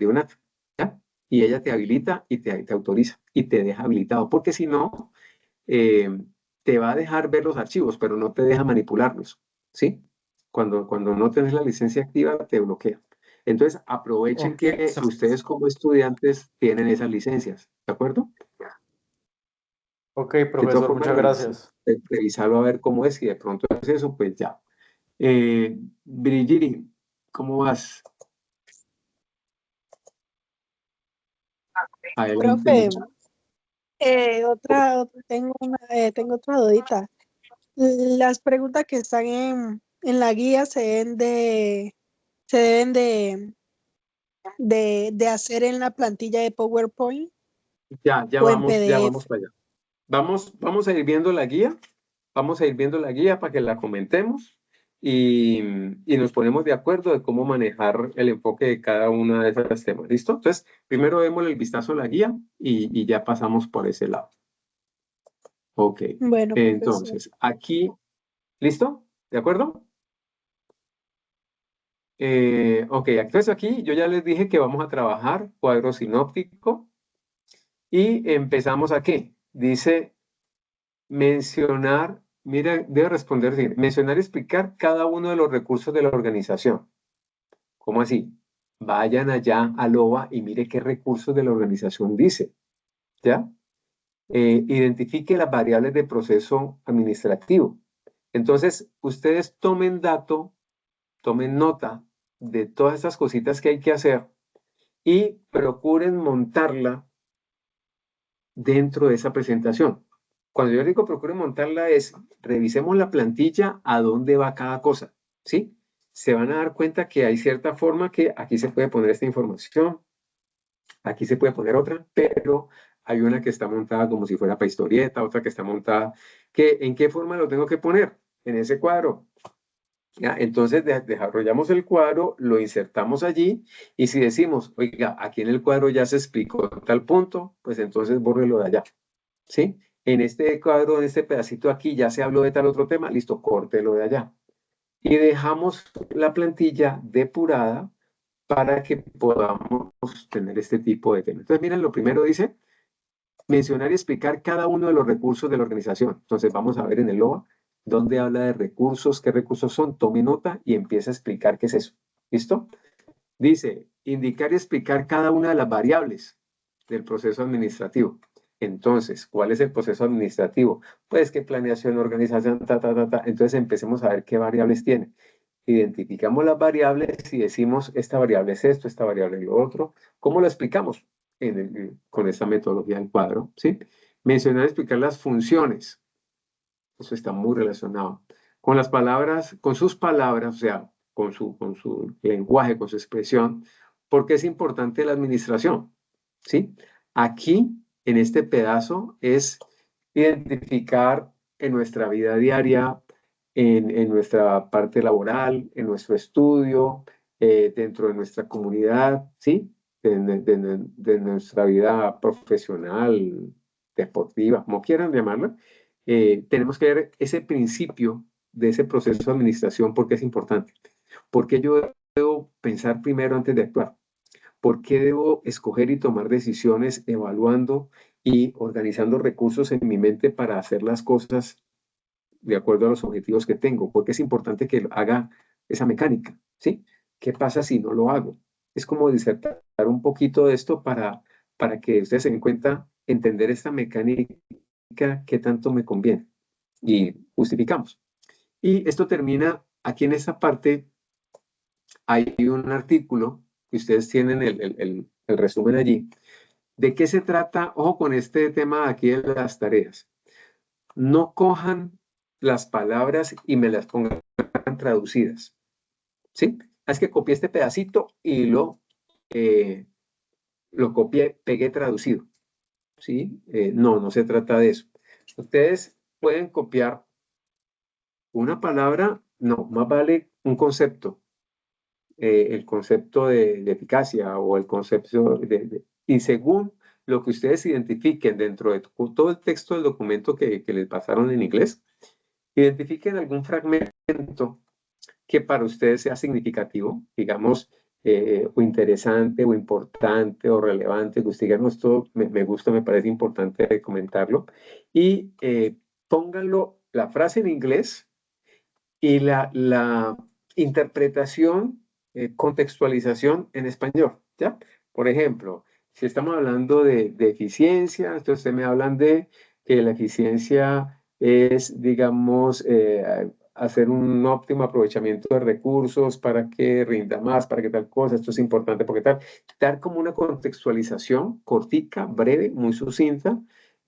UNAT, ¿ya? Y ella te habilita y te autoriza y te deja habilitado, porque si no, eh, te va a dejar ver los archivos, pero no te deja manipularlos, ¿sí? Cuando no tenés la licencia activa, te bloquea. Entonces, aprovechen Ok, que ustedes como estudiantes tienen esas licencias, ¿de acuerdo? ok, De todas profesor, formas, muchas gracias. revisarlo a ver cómo es, y de pronto es eso, pues ya. Brigiri, ¿cómo vas? Adelante, Profe, muchacho. tengo otra dudita. Las preguntas que están en la guía se deben de hacer en la plantilla de PowerPoint Ya o en ya PDF. vamos para allá. Vamos a ir viendo la guía, vamos a ir viendo la guía para que la comentemos y nos ponemos de acuerdo de cómo manejar el enfoque de cada una de esas temas. ¿Listo? Entonces, primero demos el vistazo a la guía y ya pasamos por ese lado. Ok. Bueno, profesor. Entonces, aquí, ¿listo? ¿De acuerdo? Ok, entonces aquí yo ya les dije que vamos a trabajar cuadro sinóptico y empezamos aquí. Dice mencionar, mira, debe responder, sí, mencionar y explicar cada uno de los recursos de la organización. ¿Cómo así? Vayan allá a LOA y mire qué recursos de la organización dice, ¿ya? Identifique las variables de proceso administrativo. Entonces, ustedes tomen tomen nota de todas estas cositas que hay que hacer y procuren montarla dentro de esa presentación. Cuando yo digo procure montarla es, revisemos la plantilla a dónde va cada cosa, ¿sí? Se van a dar cuenta que hay cierta forma que aquí se puede poner esta información, aquí se puede poner otra, pero hay una que está montada como si fuera para historieta, otra que está montada, ¿en qué forma lo tengo que poner? En ese cuadro. ¿Ya? Entonces desarrollamos el cuadro, lo insertamos allí y si decimos, oiga, aquí en el cuadro ya se explicó tal punto, pues entonces bórrelo de allá. ¿Sí? En este cuadro, en este pedacito aquí, ya se habló de tal otro tema, listo, córtelo de allá. Y dejamos la plantilla depurada para que podamos tener este tipo de temas. Entonces, miren, lo primero dice, mencionar y explicar cada uno de los recursos de la organización. Entonces, vamos a ver en el LOA, donde habla de recursos, qué recursos son, tome nota y empieza a explicar qué es eso. ¿Listo? Dice, indicar y explicar cada una de las variables del proceso administrativo. Entonces, ¿cuál es el proceso administrativo? Pues que planeación, organización, Entonces empecemos a ver qué variables tiene. Identificamos las variables y decimos, esta variable es esto, esta variable es lo otro. ¿Cómo lo explicamos? Con esta metodología del cuadro, ¿sí? Mencionar y explicar las funciones. Eso está muy relacionado. Con las palabras, con sus palabras, o sea, con su lenguaje, con su expresión, porque es importante la administración, ¿sí? Aquí, en este pedazo, es identificar en nuestra vida diaria, en nuestra parte laboral, en nuestro estudio, dentro de nuestra comunidad, ¿sí? De nuestra vida profesional, deportiva, como quieran llamarla, tenemos que ver ese principio de ese proceso de administración porque es importante. Porque yo debo pensar primero antes de actuar. ¿Por qué debo escoger y tomar decisiones evaluando y organizando recursos en mi mente para hacer las cosas de acuerdo a los objetivos que tengo? Porque es importante que haga esa mecánica, ¿sí? ¿Qué pasa si no lo hago? Es como disertar un poquito de esto para que ustedes se den cuenta, entender esta mecánica, qué tanto me conviene. Y justificamos. Y esto termina aquí en esta parte. Hay un artículo que ustedes tienen el resumen allí. ¿De qué se trata? Ojo con este tema aquí de las tareas. No cojan las palabras y me las pongan traducidas. ¿Sí? Es que copié este pedacito y lo copié, pegué traducido. ¿Sí? No se trata de eso. Ustedes pueden copiar una palabra, no, más vale un concepto. El concepto de eficacia o el concepto y según lo que ustedes identifiquen dentro de todo el texto del documento que les pasaron en inglés, identifiquen algún fragmento que para ustedes sea significativo, digamos, o interesante, o importante, o relevante, que usted diga, no, esto me gusta, me parece importante comentarlo, y pónganlo, la frase en inglés y la interpretación, contextualización en español, ¿ya? Por ejemplo, si estamos hablando de eficiencia, entonces ustedes me hablan de que la eficiencia es, digamos, hacer un óptimo aprovechamiento de recursos para que rinda más, para que tal cosa, esto es importante porque tal, dar como una contextualización cortica, breve, muy sucinta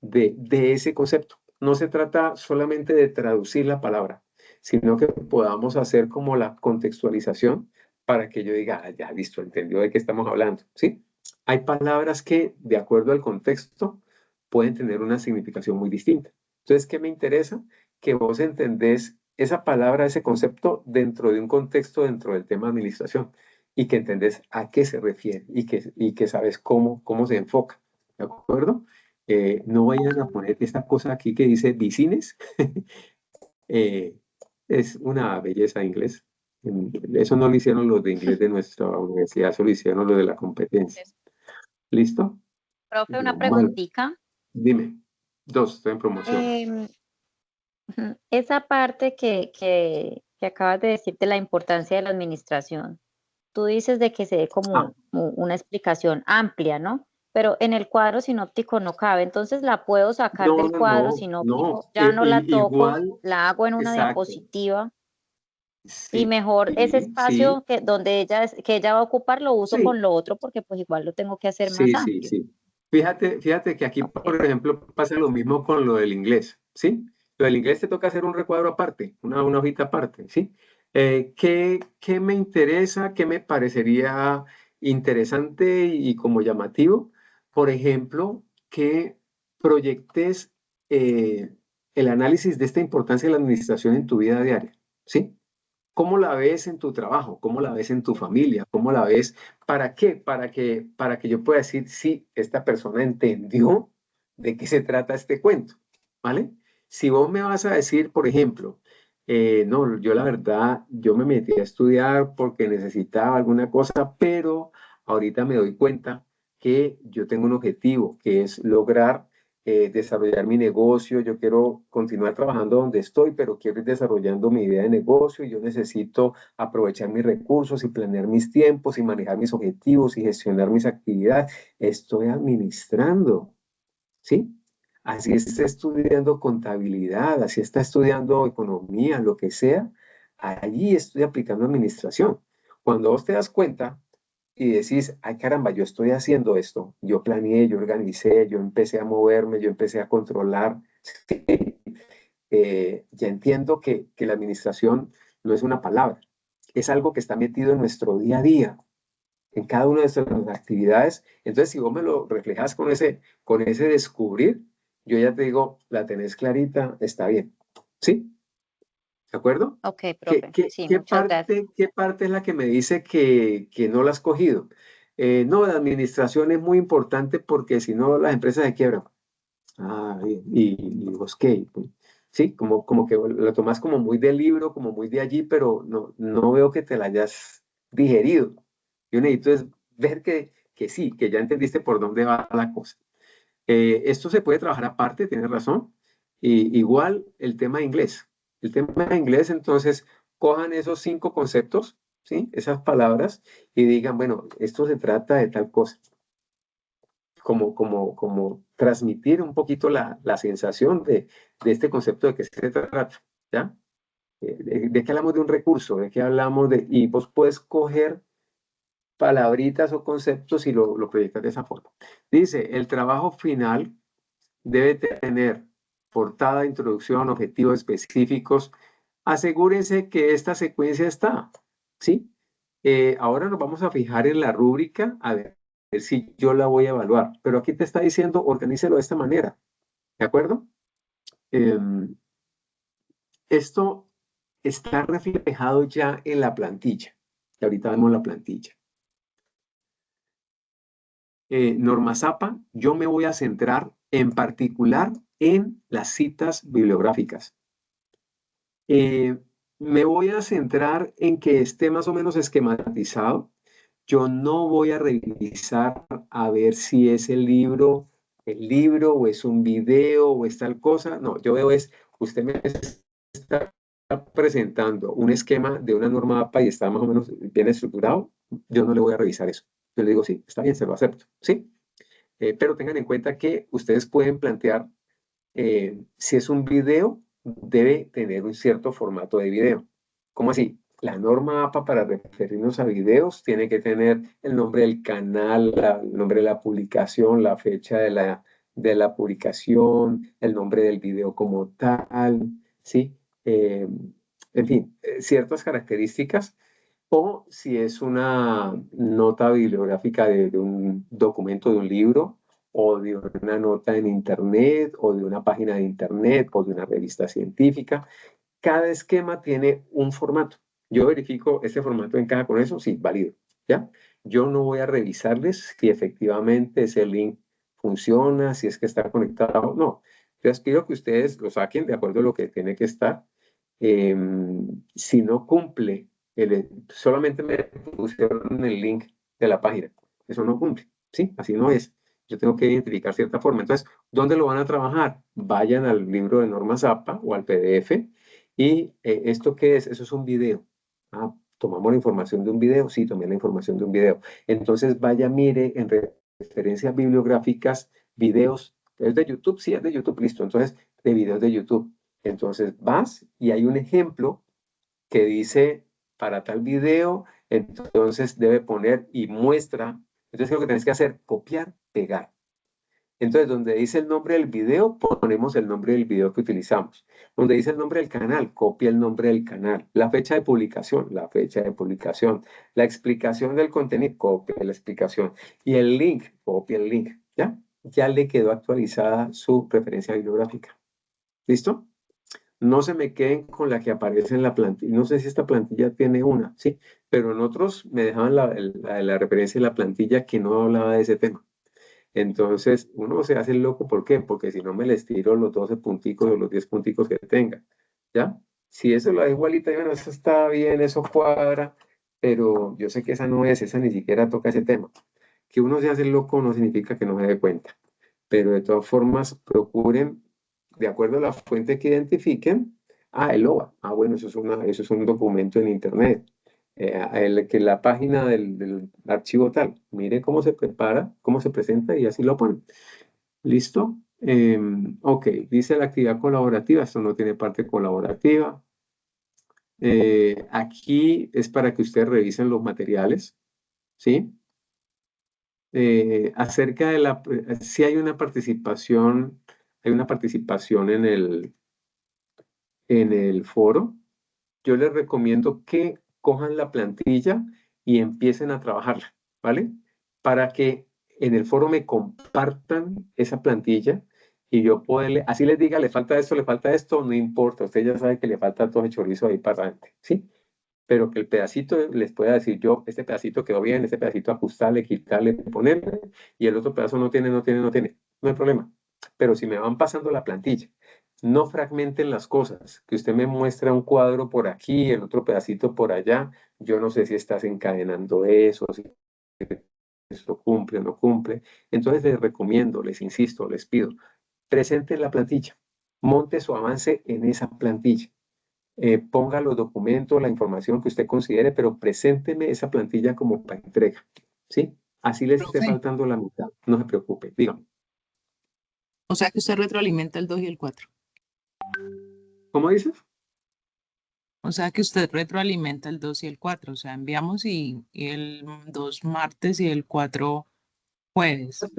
de ese concepto. No se trata solamente de traducir la palabra, sino que podamos hacer como la contextualización para que yo diga, ah, ya listo, entendió de qué estamos hablando, ¿sí? Hay palabras que, de acuerdo al contexto, pueden tener una significación muy distinta. Entonces, ¿qué me interesa? Que vos entendés esa palabra, ese concepto dentro de un contexto, dentro del tema de administración, y que entendés a qué se refiere y que sabes cómo se enfoca, ¿de acuerdo? No vayan a poner esta cosa aquí que dice vicines. Es una belleza inglés. Eso no lo hicieron los de inglés de nuestra universidad, eso lo hicieron los de la competencia. ¿Listo? Profe, una Bueno, preguntita. dime. 2, estoy en promoción. Esa parte que acabas de decir de la importancia de la administración, tú dices de que se dé como una explicación amplia, ¿no? Pero en el cuadro sinóptico no cabe, entonces la puedo sacar del cuadro sinóptico, ya no la toco, igual, la hago en una exacto. diapositiva y Sí, mejor ese sí, espacio donde ella va a ocupar lo uso sí, con lo otro porque pues igual lo tengo que hacer más sí, amplio. sí. Fíjate que aquí, por ejemplo, pasa lo mismo con lo del inglés, ¿sí? Lo del inglés te toca hacer un recuadro aparte, una hojita aparte, ¿sí? ¿Qué me interesa? ¿Qué me parecería interesante y como llamativo? Por ejemplo, que proyectes el análisis de esta importancia de la administración en tu vida diaria, ¿sí? ¿Cómo la ves en tu trabajo? ¿Cómo la ves en tu familia? ¿Cómo la ves? ¿Para qué? Para que yo pueda decir, sí, esta persona entendió de qué se trata este cuento, ¿vale? Si vos me vas a decir, por ejemplo, No, yo la verdad, yo me metí a estudiar porque necesitaba alguna cosa, pero ahorita me doy cuenta que yo tengo un objetivo, que es lograr desarrollar mi negocio. Yo quiero continuar trabajando donde estoy, pero quiero ir desarrollando mi idea de negocio y yo necesito aprovechar mis recursos y planear mis tiempos y manejar mis objetivos y gestionar mis actividades. Estoy administrando, ¿sí? Así está estudiando contabilidad, así está estudiando economía, lo que sea, allí estoy aplicando administración. Cuando vos te das cuenta y decís, ay caramba, yo estoy haciendo esto, yo planeé, yo organicé, yo empecé a moverme, yo empecé a controlar, ya entiendo que la administración no es una palabra, es algo que está metido en nuestro día a día, en cada una de nuestras actividades. Entonces, si vos me lo reflejas con ese descubrir, yo ya te digo, la tenés clarita, está bien. ¿Sí? ¿De acuerdo? Ok, profe. Sí, muchas gracias. ¿Qué parte es la que me dice que no la has cogido? No, la administración es muy importante porque si no, las empresas se quiebran. Ah, bien. Y vos qué? Sí, como que lo tomás como muy del libro, como muy de allí, pero no veo que te la hayas digerido. Yo necesito es ver que sí, que ya entendiste por dónde va la cosa. Esto se puede trabajar aparte, tienes razón. Y igual el tema de inglés. El tema de inglés, entonces, cojan esos 5 conceptos, ¿sí? Esas palabras, y digan, bueno, esto se trata de tal cosa. Como transmitir un poquito la sensación de este concepto de qué se trata, ¿ya? De qué hablamos de un recurso, de qué hablamos de... Y vos puedes coger palabritas o conceptos y lo proyectas de esa forma. Dice, el trabajo final debe tener portada, introducción, objetivos específicos. Asegúrense que esta secuencia está, ¿sí? Ahora nos vamos a fijar en la rúbrica, a ver si yo la voy a evaluar. Pero aquí te está diciendo, organícelo de esta manera, ¿de acuerdo? Esto está reflejado ya en la plantilla. Y ahorita vemos la plantilla. Norma Zapa, yo me voy a centrar en particular en las citas bibliográficas. Me voy a centrar en que esté más o menos esquematizado. Yo no voy a revisar a ver si es el libro o es un video o es tal cosa. No, yo veo es, usted me está presentando un esquema de una norma APA y está más o menos bien estructurado. Yo no le voy a revisar eso. Yo le digo, sí, está bien, se lo acepto, ¿sí? Pero tengan en cuenta que ustedes pueden plantear, si es un video, debe tener un cierto formato de video. ¿Cómo así? La norma APA para referirnos a videos tiene que tener el nombre del canal, el nombre de la publicación, la fecha de la publicación, el nombre del video como tal, ¿sí? En fin, ciertas características. O si es una nota bibliográfica de un documento, de un libro, o de una nota en internet, o de una página de internet, o de una revista científica. Cada esquema tiene un formato. Yo verifico ese formato encaja con eso, sí, válido, ¿ya? Yo no voy a revisarles si efectivamente ese link funciona, si es que está conectado, no. Yo aspiro que ustedes lo saquen de acuerdo a lo que tiene que estar. Si no cumple, solamente me pusieron el link de la página. Eso no cumple, ¿sí? Así no es. Yo tengo que identificar cierta forma. Entonces, ¿dónde lo van a trabajar? Vayan al libro de normas APA o al PDF. ¿Y esto qué es? Eso es un video. Ah, ¿tomamos la información de un video? Sí, tomé la información de un video. Entonces, vaya, mire en referencias bibliográficas, videos. ¿Es de YouTube? Sí, es de YouTube, listo. Entonces, de videos de YouTube. Entonces, vas y hay un ejemplo que dice para tal video, entonces debe poner y muestra. Entonces, lo que tenés que hacer, copiar, pegar. Entonces, donde dice el nombre del video, ponemos el nombre del video que utilizamos. Donde dice el nombre del canal, copia el nombre del canal. La fecha de publicación, la fecha de publicación. La explicación del contenido, copia la explicación. Y el link, copia el link. ¿Ya? Ya le quedó actualizada su referencia bibliográfica. ¿Listo? No se me queden con la que aparece en la plantilla. No sé si esta plantilla tiene una, ¿sí? Pero en otros me dejaban la referencia de la plantilla que no hablaba de ese tema. Entonces, uno se hace loco, ¿por qué? Porque si no me les tiro los 12 punticos o los 10 punticos que tenga, ¿ya? Si eso lo da igualita, bueno, eso está bien, eso cuadra, pero yo sé que esa no es, esa ni siquiera toca ese tema. Que uno se hace loco no significa que no se dé cuenta, pero de todas formas procuren, de acuerdo a la fuente que identifiquen, el OVA. Bueno, eso es un documento en internet. Que la página del archivo tal, mire cómo se prepara, cómo se presenta y así lo ponen. ¿Listo? Ok, dice la actividad colaborativa, esto no tiene parte colaborativa. Aquí es para que ustedes revisen los materiales, ¿sí? Acerca de si hay una participación en el foro. Yo les recomiendo que cojan la plantilla y empiecen a trabajarla, ¿vale? Para que en el foro me compartan esa plantilla y yo pueda, así les diga, le falta esto, no importa, usted ya sabe que le falta todo el chorizo ahí para adelante, ¿sí? Pero que el pedacito les pueda decir yo, este pedacito quedó bien, este pedacito ajustarle, quitarle, ponerle, y el otro pedazo no tiene, no hay problema. Pero si me van pasando la plantilla, no fragmenten las cosas, que usted me muestra un cuadro por aquí, el otro pedacito por allá, yo no sé si estás encadenando eso, si eso cumple o no cumple. Entonces les recomiendo, les insisto, les pido, presenten la plantilla, monte su avance en esa plantilla. Ponga los documentos, la información que usted considere, pero presénteme esa plantilla como para entrega, ¿sí? Así les esté Profe, faltando la mitad, no se preocupe, dígame. o sea que usted retroalimenta el 2 y el 4. ¿Cómo dices? O sea que usted retroalimenta el 2 y el 4. O sea, enviamos y el 2 martes y el 4 jueves. Ahí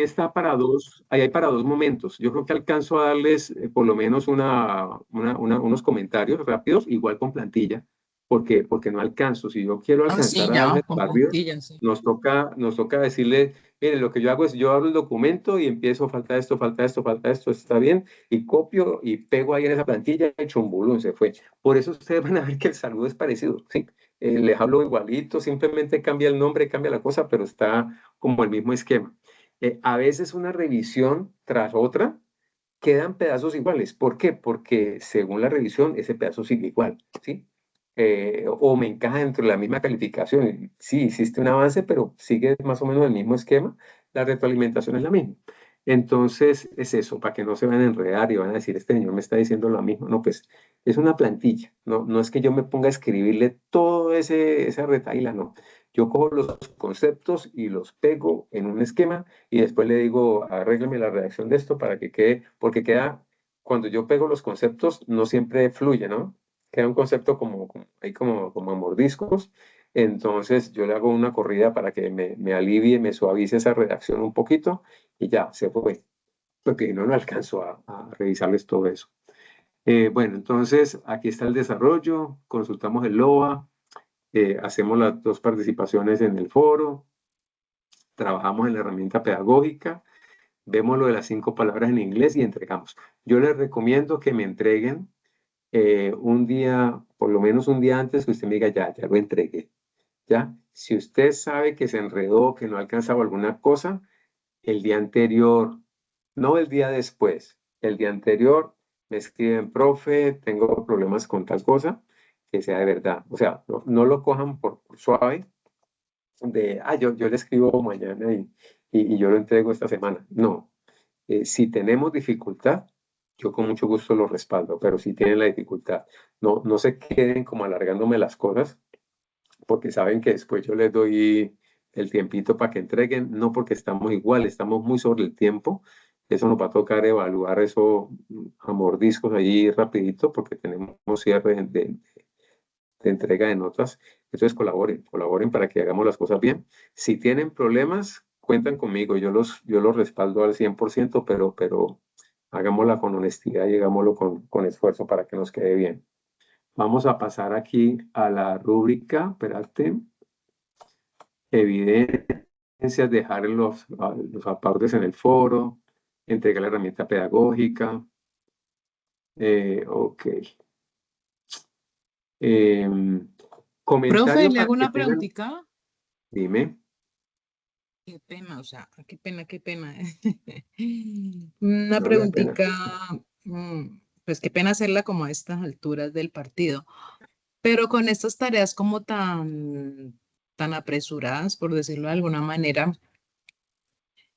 está ahí hay para dos momentos. Yo creo que alcanzo a darles por lo menos unos comentarios rápidos, igual con plantilla, porque no alcanzo. Si yo quiero Ah, sí, alcanzar a ya, darles con rápido, plantilla, sí. nos toca decirle, mire, lo que yo hago es, yo abro el documento y empiezo, falta esto, está bien, y copio y pego ahí en esa plantilla y chumbulum, se fue. Por eso ustedes van a ver que el saludo es parecido, ¿sí? Les hablo igualito, simplemente cambia el nombre, cambia la cosa, pero está como el mismo esquema. A veces una revisión tras otra quedan pedazos iguales. ¿Por qué? Porque según la revisión ese pedazo sigue igual, ¿sí? O me encaja dentro de la misma calificación. Sí, hiciste un avance, pero sigue más o menos el mismo esquema. La retroalimentación es la misma. Entonces, es eso, para que no se van a enredar y van a decir, este señor me está diciendo lo mismo. No, pues es una plantilla. No es que yo me ponga a escribirle todo esa retaíla, no. Yo cojo los conceptos y los pego en un esquema y después le digo, arréglame la redacción de esto para que quede, porque cuando yo pego los conceptos, no siempre fluye, ¿no? Queda un concepto como a mordiscos. Entonces yo le hago una corrida para que me alivie, me suavice esa redacción un poquito y ya, se fue. Porque no alcanzo a revisarles todo eso. Bueno, entonces aquí está el desarrollo, consultamos el LOA, hacemos las dos participaciones en el foro, trabajamos en la herramienta pedagógica, vemos lo de las 5 palabras en inglés y entregamos. Yo les recomiendo que me entreguen un día, por lo menos un día antes que usted me diga, ya lo entregué. ¿Ya? Si usted sabe que se enredó, que no ha alcanzado alguna cosa, el día anterior, no el día después, el día anterior me escriben, profe, tengo problemas con tal cosa, que sea de verdad. O sea, no lo cojan por suave, yo le escribo mañana y yo lo entrego esta semana. No, si tenemos dificultad, yo con mucho gusto lo respaldo, pero si tienen la dificultad, no se queden como alargándome las cosas, porque saben que después yo les doy el tiempito para que entreguen, no porque estamos igual, estamos muy sobre el tiempo. Eso nos va a tocar evaluar eso a mordiscos allí rapidito, porque tenemos cierre de entrega de notas. Entonces colaboren para que hagamos las cosas bien. Si tienen problemas, cuentan conmigo, yo los respaldo al 100%, pero hagámosla con honestidad y hagámoslo con esfuerzo para que nos quede bien. Vamos a pasar aquí a la rúbrica, espérate, evidencias, dejar los aportes en el foro, entregar la herramienta pedagógica. Ok. Profe, Comentario le para hago que una tengan, preguntita. dime. Qué pena, o sea, qué pena. Una No le da pena. preguntita. pues qué pena hacerla como a estas alturas del partido, pero con estas tareas como tan apresuradas, por decirlo de alguna manera,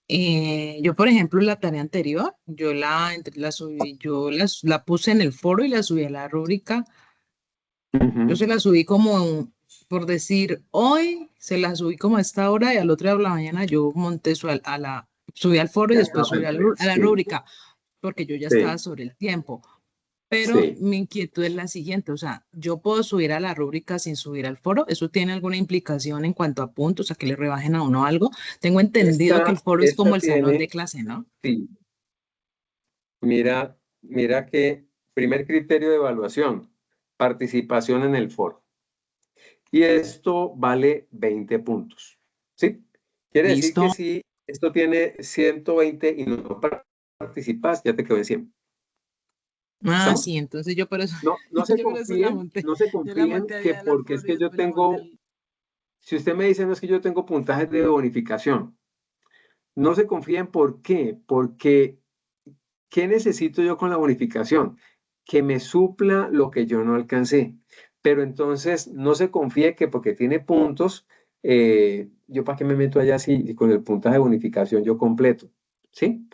yo, por ejemplo, la tarea anterior, la subí, la puse en el foro y la subí a la rúbrica. Yo se la subí como, por decir, hoy se la subí como a esta hora y al otro día de la mañana yo monté subí al foro y Ya después estaba subí perfecto, a la sí, rúbrica, porque yo ya estaba sí, sobre el tiempo. Pero sí. mi inquietud es la siguiente, o sea, yo puedo subir a la rúbrica sin subir al foro. ¿Eso tiene alguna implicación en cuanto a puntos, a que le rebajen a uno algo? Tengo entendido que el foro es como Esta el salón de tiene, clase, ¿no? sí, mira que primer criterio de evaluación, participación en el foro. Y esto vale 20 puntos, ¿sí? Quiere decir que Listo. si esto tiene 120 y no participas, ya te quedó en 100. Ah, ¿Estamos? sí, entonces yo por eso, No se yo por eso la confíen, monté. no se Yo la confíen monté que allá en la porque es foro y que yo después la monté tengo, si usted me dice, no es que yo tengo puntajes de bonificación, no se confíen, ¿por qué? Porque, ¿qué necesito yo con la bonificación? Que me supla lo que yo no alcancé. Pero entonces no se confíe que porque tiene puntos, yo para qué me meto allá si con el puntaje de bonificación yo completo, ¿sí?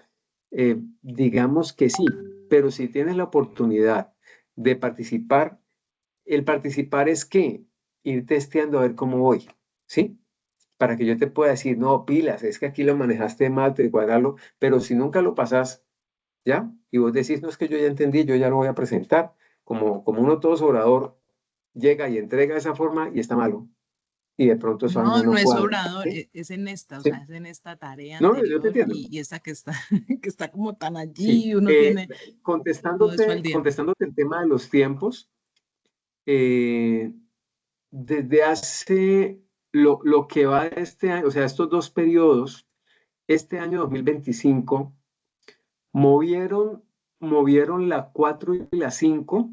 Digamos que sí, pero si tienes la oportunidad de participar, el participar es que ir testeando a ver cómo voy, ¿sí? Para que yo te pueda decir, no, pilas, es que aquí lo manejaste mal, te cuadrarlo, pero si nunca lo pasas, ¿ya? Y vos decís, no, es que yo ya entendí, yo ya lo voy a presentar, como uno todo sobrador llega y entrega de esa forma y está malo, y de pronto eso No, año no no es cuadra, obrador, ¿sí? es en esta, o ¿Sí? sea, es en esta tarea No, yo te anterior entiendo. y esta que está, que está como tan Sí. allí y uno tiene todo eso al día. Contestándote el tema de los tiempos, eh, desde hace lo que va de este año, o sea, estos dos periodos, este año 2025, movieron, movieron la 4 y la 5.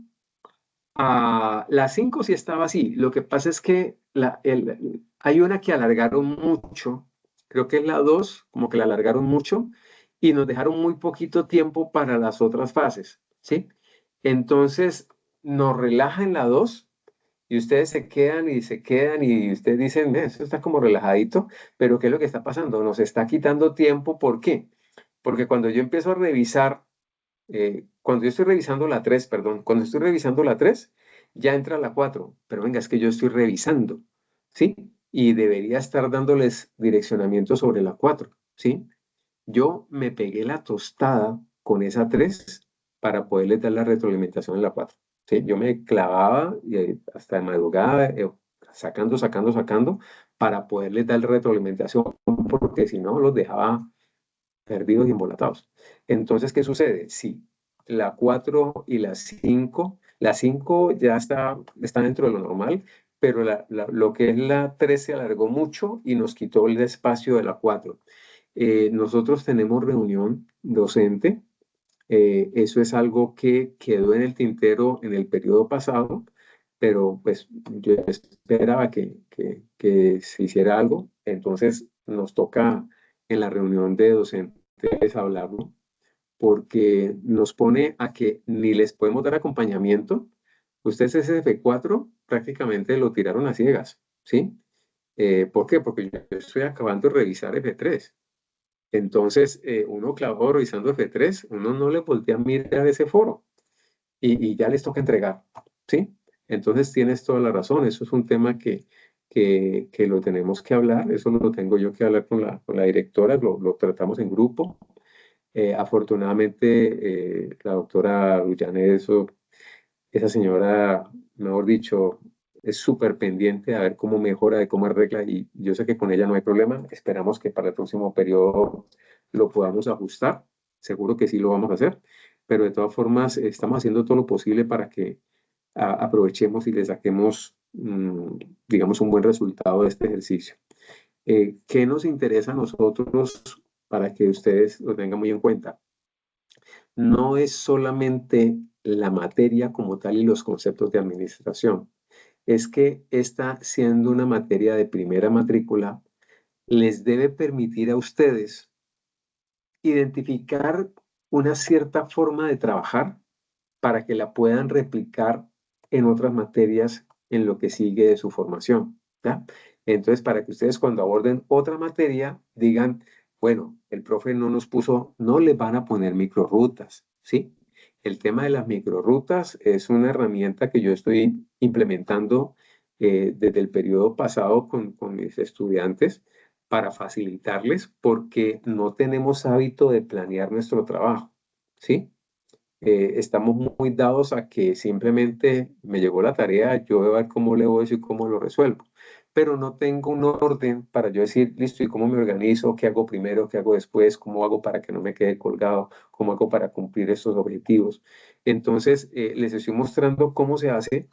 La 5 sí estaba así. Lo que pasa es que hay una que alargaron mucho, creo que es la 2 como que la alargaron mucho y nos dejaron muy poquito tiempo para las otras fases, ¿sí? Entonces nos relaja en la 2 y ustedes se quedan y ustedes dicen, eso está como relajadito, pero ¿qué es lo que está pasando? Nos está quitando tiempo, ¿por qué? Porque cuando yo empiezo a revisar cuando yo estoy revisando la 3, perdón, cuando estoy revisando la 3, ya entra la 4, pero venga, es que yo estoy revisando, ¿sí? Y debería estar dándoles direccionamiento sobre la 4, ¿sí? Yo me pegué la tostada con esa 3 para poderles dar la retroalimentación en la 4, ¿sí? Yo me clavaba hasta de madrugada, sacando, para poderles dar retroalimentación, porque si no los dejaba perdidos y embolatados. Entonces, ¿qué sucede? Sí, la 4 y la 5 ya está dentro de lo normal, pero lo que es la 3 se alargó mucho y nos quitó el espacio de la 4. Nosotros tenemos reunión docente, eso es algo que quedó en el tintero en el periodo pasado, pero pues yo esperaba que se hiciera algo, entonces nos toca en la reunión de docentes hablarlo, porque nos pone a que ni les podemos dar acompañamiento. Ustedes ese F4 prácticamente lo tiraron a ciegas, ¿sí? ¿Por qué? Porque yo estoy acabando de revisar F3. Entonces, uno clavado revisando F3, uno no le voltea a mirar ese foro y ya les toca entregar, ¿sí? Entonces tienes toda la razón, eso es un tema que lo tenemos que hablar, eso lo tengo yo que hablar con la directora, lo tratamos en grupo. Afortunadamente, la doctora Rullané, esa señora, mejor dicho, es súper pendiente a ver cómo mejora, de cómo arregla, y yo sé que con ella no hay problema. Esperamos que para el próximo periodo lo podamos ajustar. Seguro que sí lo vamos a hacer, pero de todas formas estamos haciendo todo lo posible para que aprovechemos y le saquemos, digamos, un buen resultado de este ejercicio. ¿Qué nos interesa a nosotros para que ustedes lo tengan muy en cuenta? No es solamente la materia como tal y los conceptos de administración, es que esta, siendo una materia de primera matrícula, les debe permitir a ustedes identificar una cierta forma de trabajar para que la puedan replicar en otras materias en lo que sigue de su formación, ¿ya? Entonces, para que ustedes cuando aborden otra materia digan, bueno, el profe no nos puso, no les van a poner microrrutas, ¿sí? El tema de las microrrutas es una herramienta que yo estoy implementando desde el periodo pasado con mis estudiantes para facilitarles porque no tenemos hábito de planear nuestro trabajo, ¿sí? Estamos muy dados a que simplemente me llegó la tarea, yo voy a ver cómo leo eso y cómo lo resuelvo. Pero no tengo un orden para yo decir, listo, ¿y cómo me organizo? ¿Qué hago primero? ¿Qué hago después? ¿Cómo hago para que no me quede colgado? ¿Cómo hago para cumplir estos objetivos? Entonces, les estoy mostrando cómo se hace.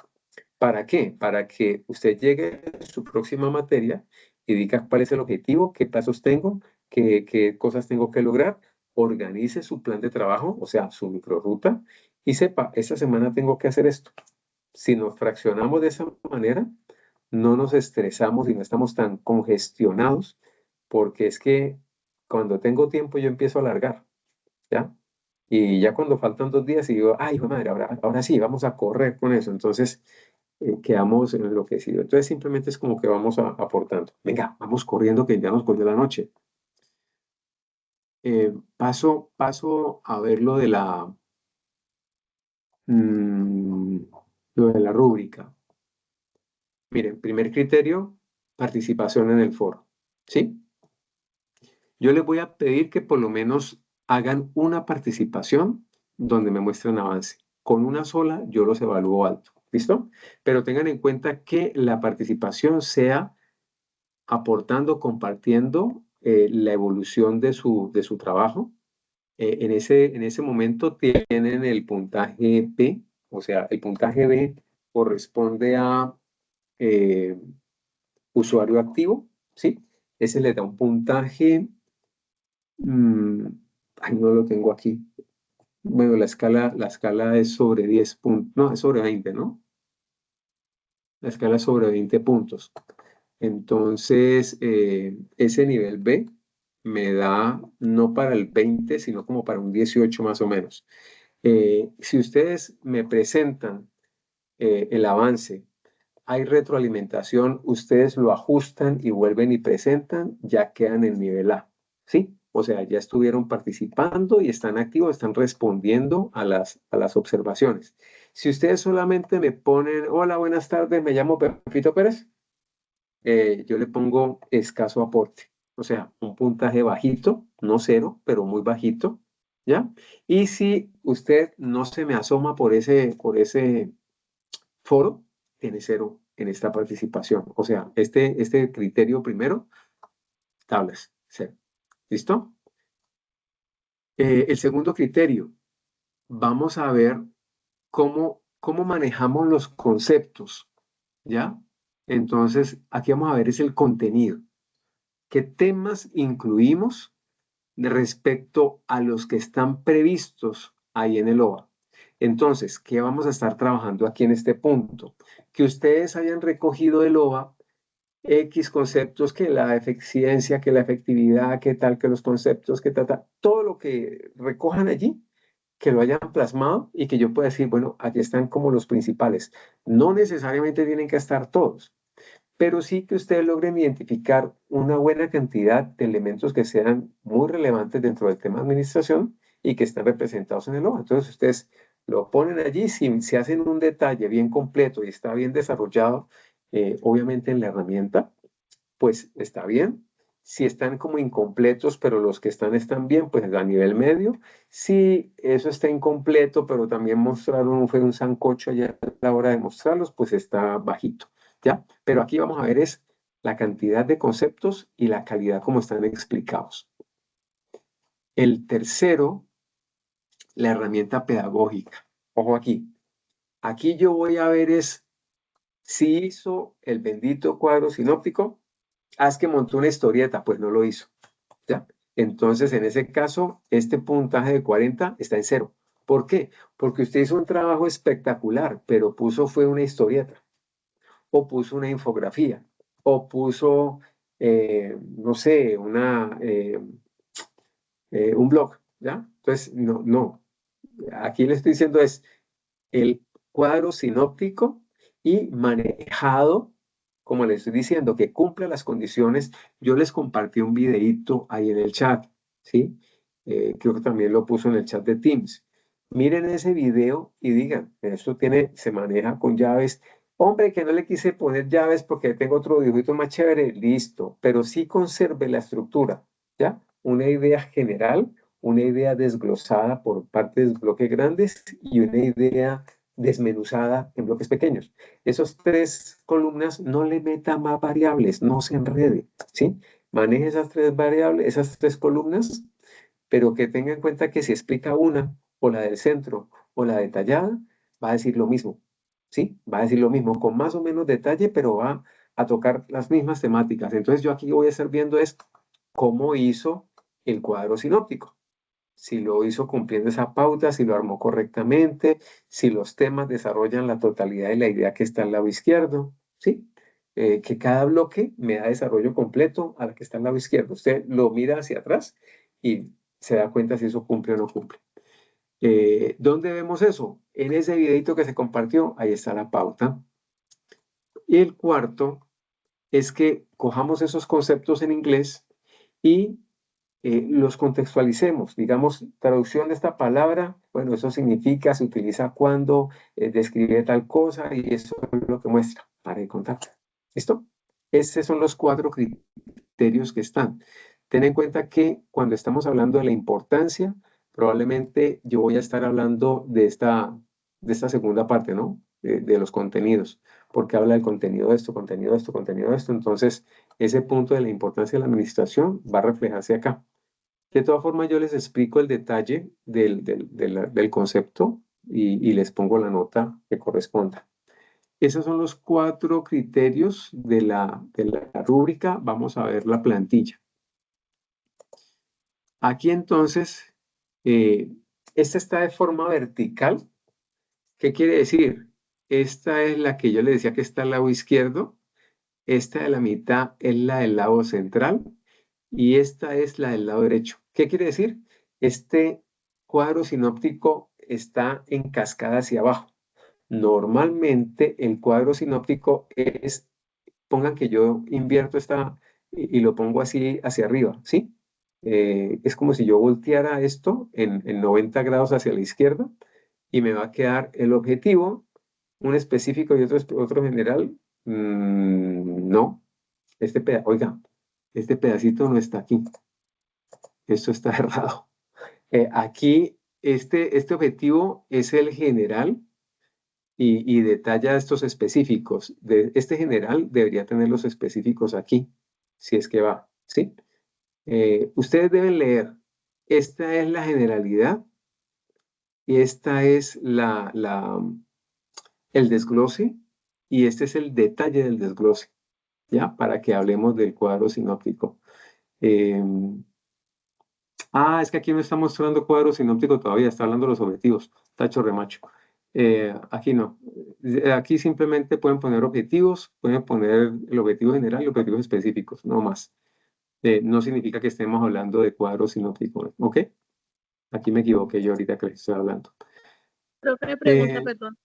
¿Para qué? Para que usted llegue a su próxima materia y diga cuál es el objetivo, qué pasos tengo, qué cosas tengo que lograr, organice su plan de trabajo, o sea, su microrruta, y sepa, esta semana tengo que hacer esto. Si nos fraccionamos de esa manera, no nos estresamos y no estamos tan congestionados, porque es que cuando tengo tiempo yo empiezo a alargar, ¿ya? Y ya cuando faltan 2 días y digo, ay, hijo de madre, ahora sí, vamos a correr con eso. Entonces, quedamos enloquecidos. Entonces, simplemente es como que vamos aportando. Venga, vamos corriendo que ya nos cogió la noche. Paso a ver mm, lo de la rúbrica. Miren, primer criterio, participación en el foro, ¿sí? Yo les voy a pedir que por lo menos hagan una participación donde me muestren avance. Con una sola yo los evalúo alto, ¿listo? Pero tengan en cuenta que la participación sea aportando, compartiendo la evolución de su trabajo. En ese momento tienen el puntaje B, o sea, el puntaje B corresponde a usuario activo, ¿sí? Ese le da un puntaje, ay, no lo tengo aquí. Bueno, la escala es sobre 10 puntos, no, es sobre 20, ¿no? La escala es sobre 20 puntos. Entonces, ese nivel B me da no para el 20, sino como para un 18 más o menos. Si ustedes me presentan el avance, hay retroalimentación, ustedes lo ajustan y vuelven y presentan, ya quedan en nivel A, ¿sí? O sea, ya estuvieron participando y están activos, están respondiendo a las observaciones. Si ustedes solamente me ponen, hola, buenas tardes, me llamo Pepito Pérez, yo le pongo escaso aporte, o sea, un puntaje bajito, no cero, pero muy bajito, ¿ya? Y si usted no se me asoma por ese foro, tiene cero en esta participación. O sea, este criterio primero, tablas, cero. ¿Listo? El segundo criterio, vamos a ver cómo manejamos los conceptos, ¿ya? Entonces, aquí vamos a ver es el contenido. ¿Qué temas incluimos respecto a los que están previstos ahí en el OVA? Entonces, ¿qué vamos a estar trabajando aquí en este punto? Que ustedes hayan recogido del OVA X conceptos, que la eficiencia, que la efectividad, que tal, que los conceptos, que tal, todo lo que recojan allí, que lo hayan plasmado y que yo pueda decir, bueno, aquí están como los principales. No necesariamente tienen que estar todos, pero sí que ustedes logren identificar una buena cantidad de elementos que sean muy relevantes dentro del tema de administración y que están representados en el OVA. Entonces ustedes lo ponen allí, si hacen un detalle bien completo y está bien desarrollado, obviamente en la herramienta, pues está bien. Si están como incompletos, pero los que están bien, pues a nivel medio. Si eso está incompleto, pero también mostraron, fue un sancocho allá a la hora de mostrarlos, pues está bajito, ¿ya? Pero aquí vamos a ver es la cantidad de conceptos y la calidad como están explicados. El tercero, la herramienta pedagógica. Ojo aquí. Aquí yo voy a ver es si hizo el bendito cuadro sinóptico. Es que montó una historieta, pues no lo hizo, ¿ya? Entonces, en ese caso, este puntaje de 40 está en cero. ¿Por qué? Porque usted hizo un trabajo espectacular, pero fue una historieta, o puso una infografía, o puso, no sé, un blog, ¿ya? Entonces, no. Aquí le estoy diciendo es, el cuadro sinóptico y manejado, como les estoy diciendo, que cumpla las condiciones. Yo les compartí un videíto ahí en el chat, ¿sí? Creo que también lo puso en el chat de Teams. Miren ese video y digan, esto se maneja con llaves. Hombre, que no le quise poner llaves porque tengo otro dibujito más chévere, listo, pero sí conserve la estructura, ¿ya? Una idea general, una idea desglosada por partes de bloques grandes y una idea desmenuzada en bloques pequeños. Esas 3 columnas no le meta más variables, no se enrede, ¿sí? Maneje esas 3 variables, esas 3 columnas, pero que tenga en cuenta que si explica una, o la del centro, o la detallada, va a decir lo mismo, ¿sí? Va a decir lo mismo, con más o menos detalle, pero va a tocar las mismas temáticas. Entonces yo aquí voy a estar viendo es cómo hizo el cuadro sinóptico. Si lo hizo cumpliendo esa pauta, si lo armó correctamente, si los temas desarrollan la totalidad de la idea que está al lado izquierdo, ¿sí? Que cada bloque me da desarrollo completo a la que está al lado izquierdo. Usted lo mira hacia atrás y se da cuenta si eso cumple o no cumple. ¿Dónde vemos eso? En ese videito que se compartió, ahí está la pauta. Y el cuarto es que cojamos esos conceptos en inglés y los contextualicemos. Digamos, traducción de esta palabra, bueno, eso significa, se utiliza cuando describe tal cosa y eso es lo que muestra para de contar. ¿Listo? Esos son los 4 criterios que están. Ten en cuenta que cuando estamos hablando de la importancia, probablemente yo voy a estar hablando de esta segunda parte, ¿no? De los contenidos, porque habla del contenido de esto, contenido de esto, contenido de esto. Entonces, ese punto de la importancia de la administración va a reflejarse acá. De todas formas, yo les explico el detalle del concepto y les pongo la nota que corresponda. Esos son los 4 criterios de la rúbrica. Vamos a ver la plantilla. Aquí entonces, esta está de forma vertical. ¿Qué quiere decir? Esta es la que yo le decía que está al lado izquierdo. Esta de la mitad es la del lado central. Y esta es la del lado derecho. ¿Qué quiere decir? Este cuadro sinóptico está en cascada hacia abajo. Normalmente el cuadro sinóptico es, pongan que yo invierto esta y lo pongo así hacia arriba, ¿sí? Es como si yo volteara esto en 90 grados hacia la izquierda y me va a quedar el objetivo, un específico y otro general. No, oiga, este pedacito no está aquí. Esto está errado. Aquí, este objetivo es el general y detalla estos específicos. Este general debería tener los específicos aquí, si es que va, ¿sí? Ustedes deben leer, esta es la generalidad y esta es el desglose y este es el detalle del desglose, ¿ya? Para que hablemos del cuadro sinóptico. Es que aquí no está mostrando cuadro sinóptico todavía, está hablando de los objetivos. Tacho remacho. Aquí no. Aquí simplemente pueden poner objetivos, pueden poner el objetivo general y objetivos específicos, no más. No significa que estemos hablando de cuadro sinóptico, ¿ok? Aquí me equivoqué yo ahorita que les estoy hablando. Profe, pregunta, perdón.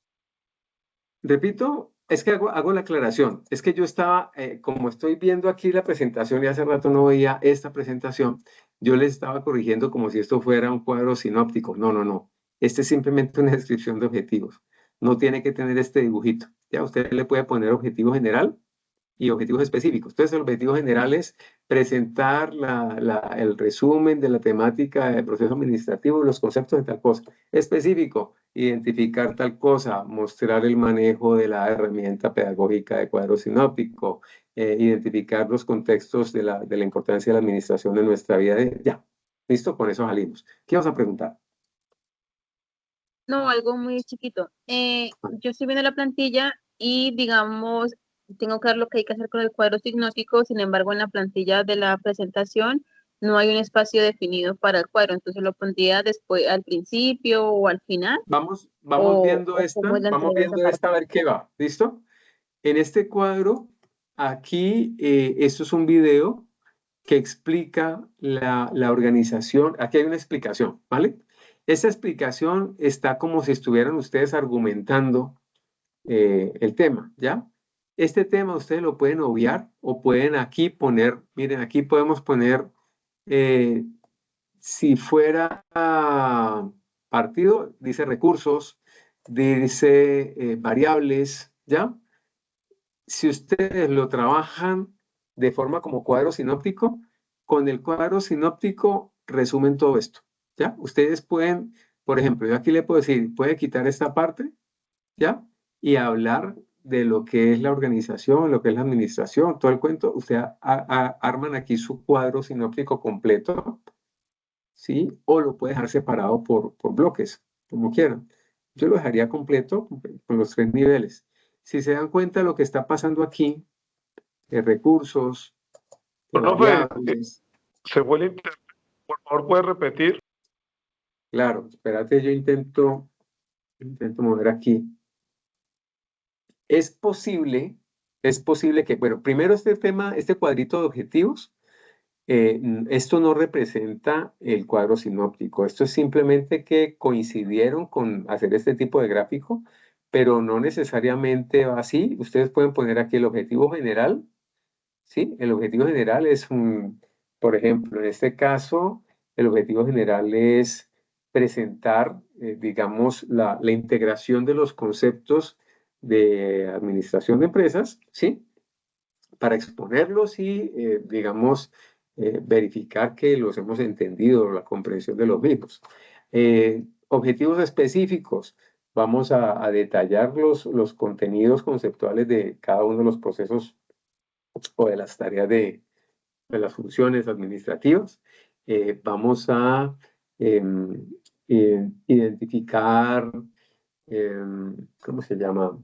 Repito, es que hago la aclaración. Es que yo estaba, como estoy viendo aquí la presentación y hace rato no veía esta presentación, yo les estaba corrigiendo como si esto fuera un cuadro sinóptico. No, no, no. Este es simplemente una descripción de objetivos. No tiene que tener este dibujito. Ya usted le puede poner objetivo general y objetivos específicos. Entonces, el objetivo general es presentar el resumen de la temática del proceso administrativo y los conceptos de tal cosa. Específico, identificar tal cosa, mostrar el manejo de la herramienta pedagógica de cuadro sinóptico, identificar los contextos de la importancia de la administración en nuestra vida. Ya, listo, con eso salimos. ¿Qué vas a preguntar? No, algo muy chiquito. Yo estoy viendo la plantilla y, digamos, tengo que ver lo que hay que hacer con el cuadro sinóptico. Sin embargo, en la plantilla de la presentación no hay un espacio definido para el cuadro. Entonces lo pondría después, al principio o al final. Vamos o viendo esta, cómo es la vamos entrega de esa viendo esta a parte. ver qué va. ¿Listo? En este cuadro, aquí, esto es un video que explica la organización. Aquí hay una explicación, ¿vale? Esta explicación está como si estuvieran ustedes argumentando el tema, ¿ya? Este tema ustedes lo pueden obviar o pueden aquí poner, miren, aquí podemos poner, si fuera partido, dice recursos, dice variables, ¿ya? Si ustedes lo trabajan de forma como cuadro sinóptico, con el cuadro sinóptico resumen todo esto, ¿ya? Ustedes pueden, por ejemplo, yo aquí le puedo decir, puede quitar esta parte, ¿ya? Y hablar de lo que es la organización, lo que es la administración, todo el cuento. Ustedes arman aquí su cuadro sinóptico completo, ¿sí? O lo puede dejar separado por bloques, como quieran. Yo lo dejaría completo con los 3 niveles. Si se dan cuenta de lo que está pasando aquí, de recursos, de Profe, variables. se fue el internet. Por favor, ¿puede repetir? Claro, espérate, yo intento mover aquí. Es posible que, bueno, primero este tema, este cuadrito de objetivos, esto no representa el cuadro sinóptico. Esto es simplemente que coincidieron con hacer este tipo de gráfico, pero no necesariamente va así. Ustedes pueden poner aquí el objetivo general, ¿sí? El objetivo general es por ejemplo, en este caso, el objetivo general es presentar, digamos, la integración de los conceptos de administración de empresas, ¿sí? Para exponerlos y, digamos, verificar que los hemos entendido, la comprensión de los mismos. Objetivos específicos. Vamos a detallar los contenidos conceptuales de cada uno de los procesos o de las tareas de las funciones administrativas. Vamos a identificar, ¿cómo se llama?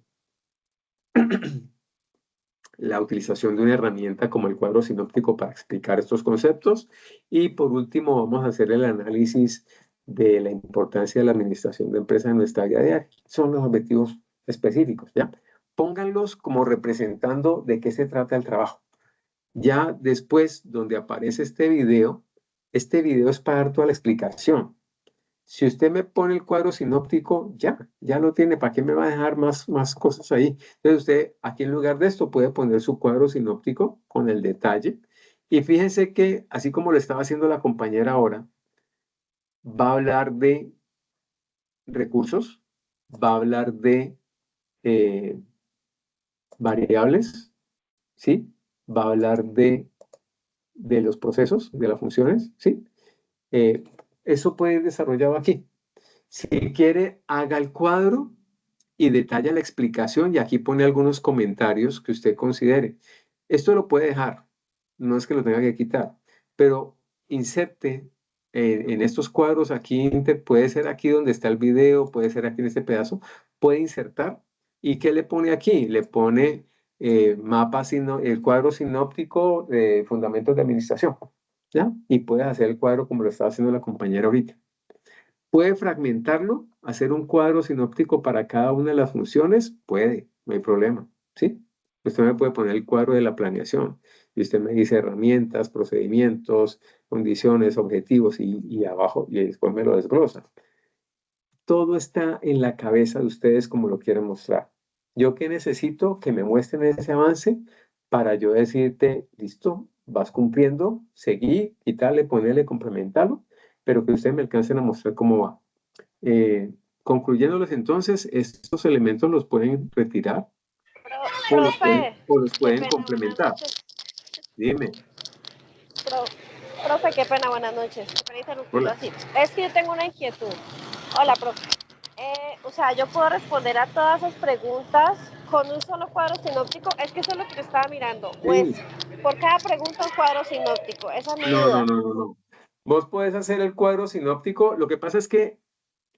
La utilización de una herramienta como el cuadro sinóptico para explicar estos conceptos. Y por último, vamos a hacer el análisis de la importancia de la administración de empresas en nuestra vida diaria. Son los objetivos específicos, ¿ya? Pónganlos como representando de qué se trata el trabajo. Ya después, donde aparece este video es para dar toda la explicación. Si usted me pone el cuadro sinóptico, ya lo tiene. ¿Para qué me va a dejar más cosas ahí? Entonces usted aquí en lugar de esto puede poner su cuadro sinóptico con el detalle. Y fíjense que, así como lo estaba haciendo la compañera ahora, va a hablar de recursos, va a hablar de variables, ¿sí? Va a hablar de los procesos, de las funciones, ¿sí? Eso puede ir desarrollado aquí. Si quiere, haga el cuadro y detalla la explicación y aquí pone algunos comentarios que usted considere. Esto lo puede dejar, no es que lo tenga que quitar, pero inserte en estos cuadros aquí, puede ser aquí donde está el video, puede ser aquí en este pedazo, puede insertar. ¿Y qué le pone aquí? Le pone el cuadro sinóptico de fundamentos de administración, ¿ya? Y puede hacer el cuadro como lo estaba haciendo la compañera ahorita. ¿Puede fragmentarlo? ¿Hacer un cuadro sinóptico para cada una de las funciones? Puede, no hay problema, ¿sí? Usted me puede poner el cuadro de la planeación y usted me dice herramientas, procedimientos, condiciones, objetivos y abajo, y después me lo desglosa. Todo está en la cabeza de ustedes como lo quieren mostrar. ¿Yo qué necesito? Que me muestren ese avance para yo decirte, listo, vas cumpliendo, seguí, quitarle, ponerle, complementarlo, pero que ustedes me alcancen a mostrar cómo va. Concluyéndoles entonces, estos elementos los pueden retirar o los pueden complementar. Dime. Profe, qué pena, buenas noches. Para interrumpirlo así. Es que yo tengo una inquietud. Hola, profe. O sea, yo puedo responder a todas esas preguntas con un solo cuadro sinóptico. Es que eso es lo que yo estaba mirando. Sí. Pues, por cada pregunta un cuadro sinóptico. Esa es mi duda. No. Vos podés hacer el cuadro sinóptico. Lo que pasa es que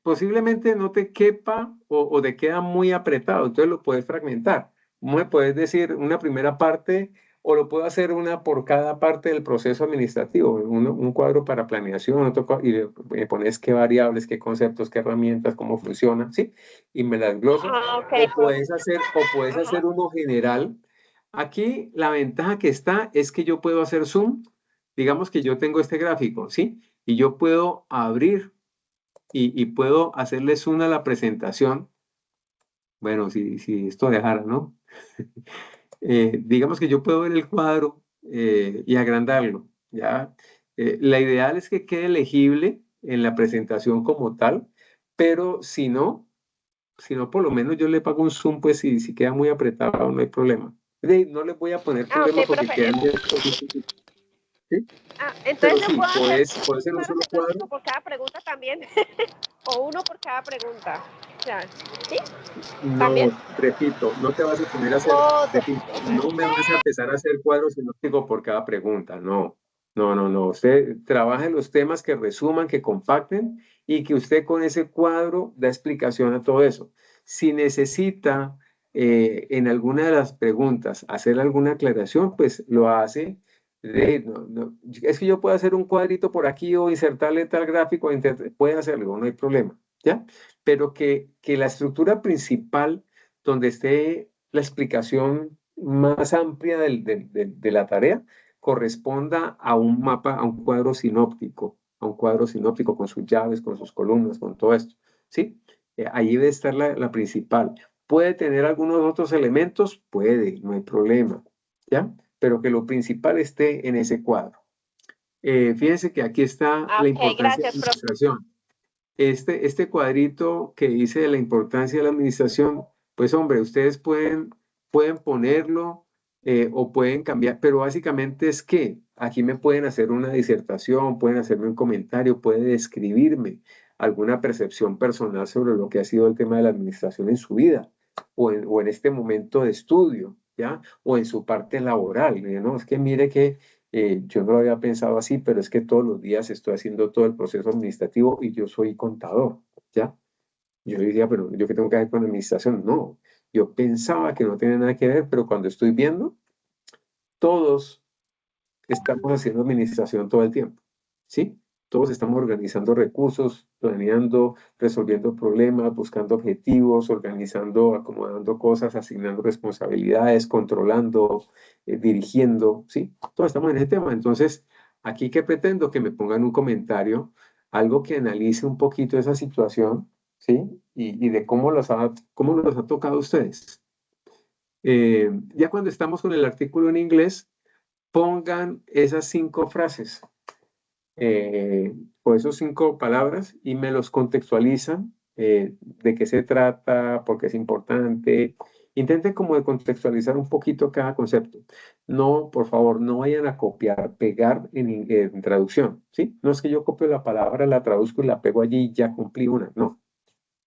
posiblemente no te quepa o te queda muy apretado. Entonces lo puedes fragmentar. Me puedes decir una primera parte o lo puedo hacer una por cada parte del proceso administrativo. Un cuadro para planeación, y le pones qué variables, qué conceptos, qué herramientas, cómo funciona, ¿sí? Y me las glosas. Okay. O puedes hacer uno general. Aquí la ventaja que está es que yo puedo hacer zoom. Digamos que yo tengo este gráfico, ¿sí? Y yo puedo abrir y puedo hacerles una a la presentación. Bueno, si esto dejara, ¿no? Digamos que yo puedo ver el cuadro y agrandarlo, ¿ya? La ideal es que quede legible en la presentación como tal, pero si no, por lo menos yo le pago un zoom, pues si queda muy apretado, no hay problema. No les voy a poner Ah, problema ok, porque profe. quedan bien. ¿Sí? Pero Entonces yo sí, puedo puede hacer ser un cuadro solo cuadro. sinóptico por cada pregunta también. O uno por cada pregunta. O sea, ¿sí? También. No, repito, no te vas a poner a hacer, O repito, no me vas a empezar a hacer cuadros sinópticos por cada pregunta, no. No. Usted trabaja en los temas que resuman, que compacten y que usted con ese cuadro da explicación a todo eso. Si necesita en alguna de las preguntas hacer alguna aclaración, pues lo hace. Es que yo puedo hacer un cuadrito por aquí o insertarle tal gráfico, puede hacerlo, no hay problema, ¿ya? Pero que la estructura principal, donde esté la explicación más amplia de la tarea, corresponda a un mapa, a un cuadro sinóptico con sus llaves, con sus columnas, con todo esto, ¿sí? Ahí debe estar la principal. ¿Puede tener algunos otros elementos? Puede, no hay problema, ¿ya? Pero que lo principal esté en ese cuadro. Fíjense que aquí está la ok, importancia de gracias, la profe. administración. Este cuadrito que dice de la importancia de la administración, pues hombre, ustedes pueden ponerlo o pueden cambiar, pero básicamente es que aquí me pueden hacer una disertación, pueden hacerme un comentario, pueden describirme alguna percepción personal sobre lo que ha sido el tema de la administración en su vida o en este momento de estudio, ¿ya? O en su parte laboral, ¿no? Es que mire que yo no lo había pensado así, pero es que todos los días estoy haciendo todo el proceso administrativo y yo soy contador, ¿ya? Yo decía, pero ¿yo qué tengo que ver con administración? No, yo pensaba que no tenía nada que ver, pero cuando estoy viendo, todos estamos haciendo administración todo el tiempo, ¿sí? Todos estamos organizando recursos, planeando, resolviendo problemas, buscando objetivos, organizando, acomodando cosas, asignando responsabilidades, controlando, dirigiendo, ¿sí? Todos estamos en ese tema. Entonces, aquí que pretendo que me pongan un comentario, algo que analice un poquito esa situación, ¿sí? Y de cómo los ha tocado a ustedes. Ya cuando estamos con el artículo en inglés, pongan esas 5 frases o esos 5 palabras y me los contextualizan de qué se trata, por qué es importante. Intenten como de contextualizar un poquito cada concepto. No, por favor, no vayan a copiar, pegar en traducción, ¿sí? No es que yo copio la palabra, la traduzco y la pego allí y ya cumplí una, no.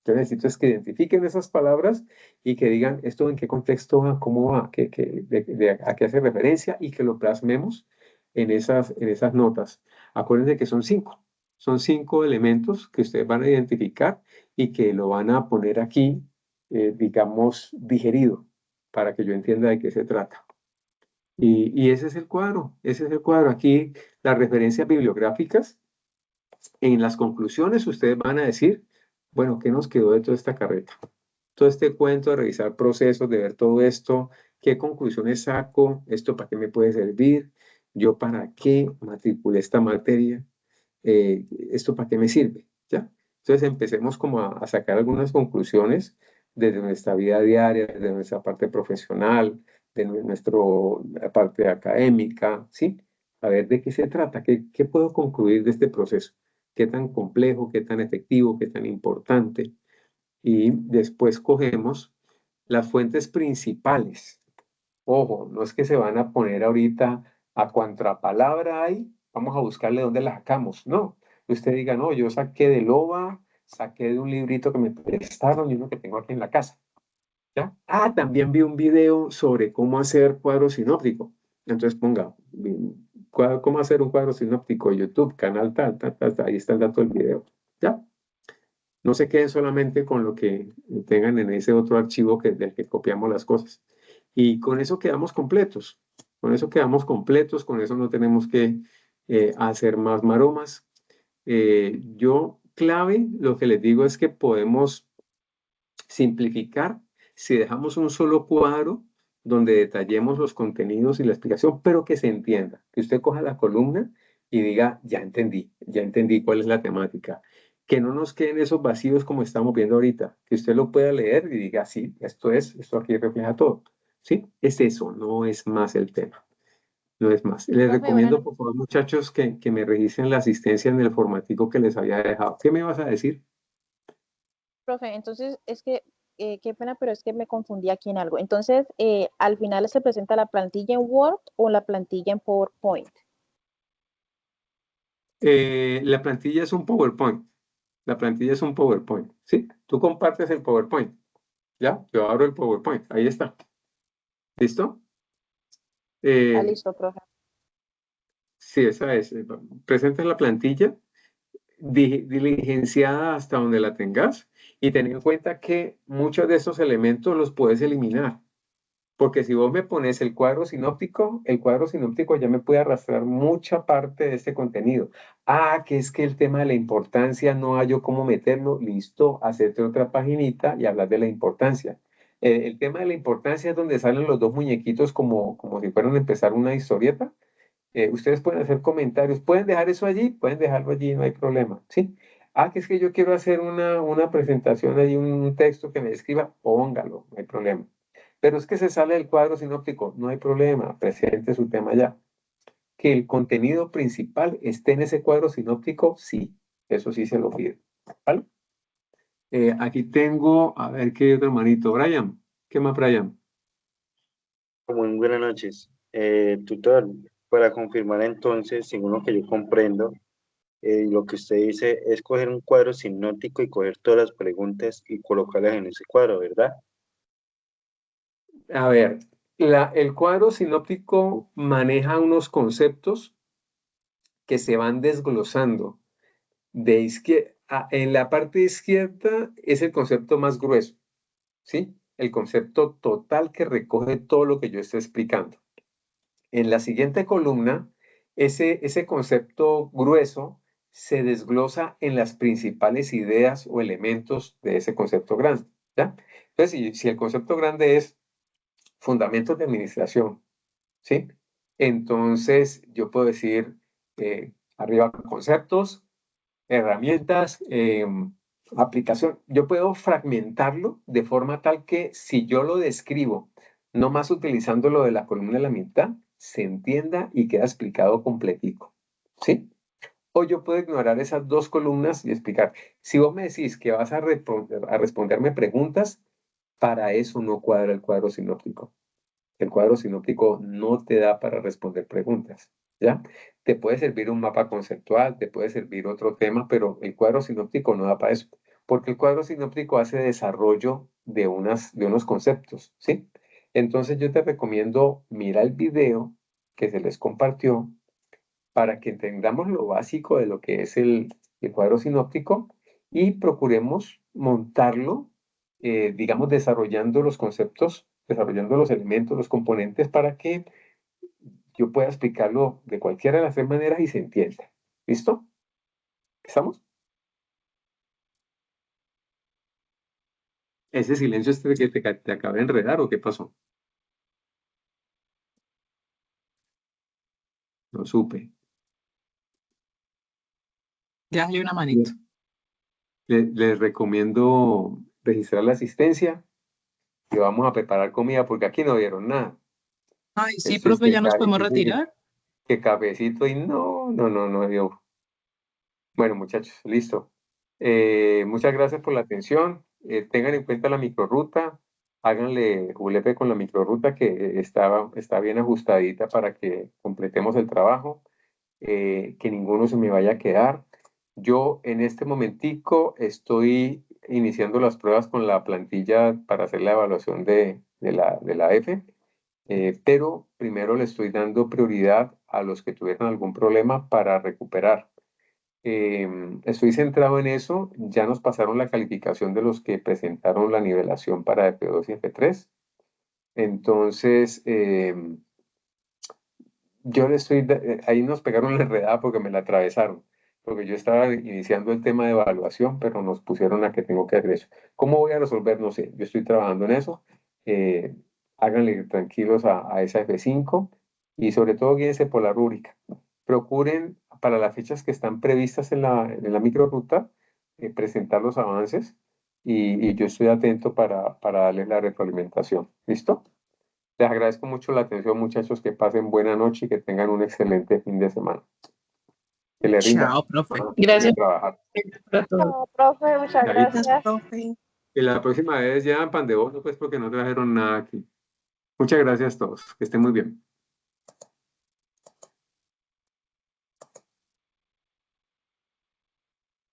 Yo necesito es que identifiquen esas palabras y que digan esto en qué contexto va, cómo va, a qué hace referencia y que lo plasmemos en esas notas. Acuérdense que son 5. Son 5 elementos que ustedes van a identificar y que lo van a poner aquí, digamos, digerido, para que yo entienda de qué se trata. Y ese es el cuadro, Aquí las referencias bibliográficas, en las conclusiones ustedes van a decir, bueno, ¿qué nos quedó de toda esta carreta? Todo este cuento de revisar procesos, de ver todo esto, ¿qué conclusiones saco? ¿Esto para qué me puede servir? ¿Yo para qué matriculé esta materia? ¿Esto para qué me sirve? ¿Ya? Entonces empecemos como a sacar algunas conclusiones desde nuestra vida diaria, desde nuestra parte profesional, de nuestra parte académica, ¿sí? A ver de qué se trata, qué puedo concluir de este proceso, qué tan complejo, qué tan efectivo, qué tan importante. Y después cogemos las fuentes principales. Ojo, no es que se van a poner ahorita a cuánta palabra hay, vamos a buscarle dónde la sacamos. No, usted diga, no, yo saqué de Loba, saqué de un librito que me prestaron y uno que tengo aquí en la casa. ¿Ya? Ah, también vi un video sobre cómo hacer cuadros sinópticos. Entonces ponga, cómo hacer un cuadro sinóptico, YouTube, canal tal, ahí está el dato del video. ¿Ya? No se queden solamente con lo que tengan en ese otro archivo del que copiamos las cosas. Y con eso quedamos completos. Con eso quedamos completos, con eso no tenemos que hacer más maromas. Yo, clave, lo que les digo es que podemos simplificar si dejamos un solo cuadro donde detallemos los contenidos y la explicación, pero que se entienda, que usted coja la columna y diga, ya entendí cuál es la temática. que no nos queden esos vacíos como estamos viendo ahorita, que usted lo pueda leer y diga, sí, esto aquí refleja todo, ¿sí? Es eso, no es más el tema, no es más. Les Profe, recomiendo, por favor, muchachos, que me registren la asistencia en el formatico que les había dejado. ¿Qué me vas a decir? profe, entonces es que, qué pena, pero es que me confundí aquí en algo. Entonces, al final se presenta la plantilla en Word o la plantilla en PowerPoint. La plantilla es un PowerPoint. La plantilla es un PowerPoint, ¿sí? Tú compartes el PowerPoint, ¿ya? Yo abro el PowerPoint, ahí está. ¿Listo? Listo, profe. Sí, esa es. Presenta la plantilla diligenciada hasta donde la tengas y ten en cuenta que muchos de esos elementos los puedes eliminar. Porque si vos me pones el cuadro sinóptico ya me puede arrastrar mucha parte de este contenido. Ah, que es que el tema de la importancia no hallo cómo meterlo. Listo, hacerte otra paginita y hablar de la importancia. El tema de la importancia es donde salen los dos muñequitos como si fueran a empezar una historieta. Ustedes pueden hacer comentarios, pueden dejar eso allí, pueden dejarlo allí, no hay problema, ¿sí? Ah, que es que yo quiero hacer una presentación ahí, un texto que me escriba, póngalo, no hay problema. Pero es que se sale del cuadro sinóptico, no hay problema, presente su tema ya. Que el contenido principal esté en ese cuadro sinóptico, sí, eso sí se lo pido, ¿vale? Aquí tengo, a ver qué otro hermanito, Brian, ¿qué más, Brian? Muy buenas noches. Tutor, para confirmar entonces, según lo que yo comprendo, lo que usted dice es coger un cuadro sinóptico y coger todas las preguntas y colocarlas en ese cuadro, ¿verdad? A ver, el cuadro sinóptico maneja unos conceptos que se van desglosando. En la parte izquierda es el concepto más grueso, ¿sí? El concepto total que recoge todo lo que yo estoy explicando. En la siguiente columna, ese concepto grueso se desglosa en las principales ideas o elementos de ese concepto grande, ¿ya? Entonces, si el concepto grande es fundamentos de administración, ¿sí? Entonces, yo puedo decir, arriba conceptos, herramientas, aplicación. Yo puedo fragmentarlo de forma tal que si yo lo describo, no más utilizando lo de la columna de la mitad, se entienda y queda explicado completico, ¿sí? O yo puedo ignorar esas dos columnas y explicar. Si vos me decís que vas a responderme preguntas, para eso no cuadra el cuadro sinóptico. El cuadro sinóptico no te da para responder preguntas, ¿ya? Te puede servir un mapa conceptual, te puede servir otro tema, pero el cuadro sinóptico no da para eso, porque el cuadro sinóptico hace desarrollo de unos conceptos, ¿sí? Entonces yo te recomiendo, mira el video que se les compartió para que entendamos lo básico de lo que es el cuadro sinóptico y procuremos montarlo, digamos, desarrollando los conceptos, desarrollando los elementos, los componentes para que yo pueda explicarlo de cualquiera de las tres maneras y se entienda. ¿Listo? ¿Estamos? ¿Ese silencio que te acaba de enredar o qué pasó? No supe. Ya hay una manito. Les recomiendo registrar la asistencia y vamos a preparar comida porque aquí no vieron nada. Ay, sí, Esto es profe, ya nos podemos retirar. que cafecito y no dio. Bueno, muchachos, listo. Muchas gracias por la atención. Tengan en cuenta la microrruta. Háganle julepe con la microrruta que está bien ajustadita para que completemos el trabajo. Que ninguno se me vaya a quedar. Yo en este momentico estoy iniciando las pruebas con la plantilla para hacer la evaluación de la F. Pero primero le estoy dando prioridad a los que tuvieron algún problema para recuperar. Estoy centrado en eso. Ya nos pasaron la calificación de los que presentaron la nivelación para F2 y F3. Entonces, ahí nos pegaron la enredada porque me la atravesaron, porque yo estaba iniciando el tema de evaluación, pero nos pusieron a que tengo que hacer eso. ¿Cómo voy a resolver? No sé, yo estoy trabajando en eso. Eh, Háganle tranquilos a esa F5 y sobre todo guíense por la rúbrica. Procuren para las fechas que están previstas en la microrruta, presentar los avances y yo estoy atento para darles la retroalimentación. ¿Listo? Les agradezco mucho la atención, muchachos, que pasen buena noche y que tengan un excelente fin de semana. Que les rinda. Chao, profe. Gracias. Trabajar. No, profe, muchas gracias. Profe. Y la próxima vez llevan pan de bono, pues porque no trajeron nada aquí. Muchas gracias a todos. Que estén muy bien.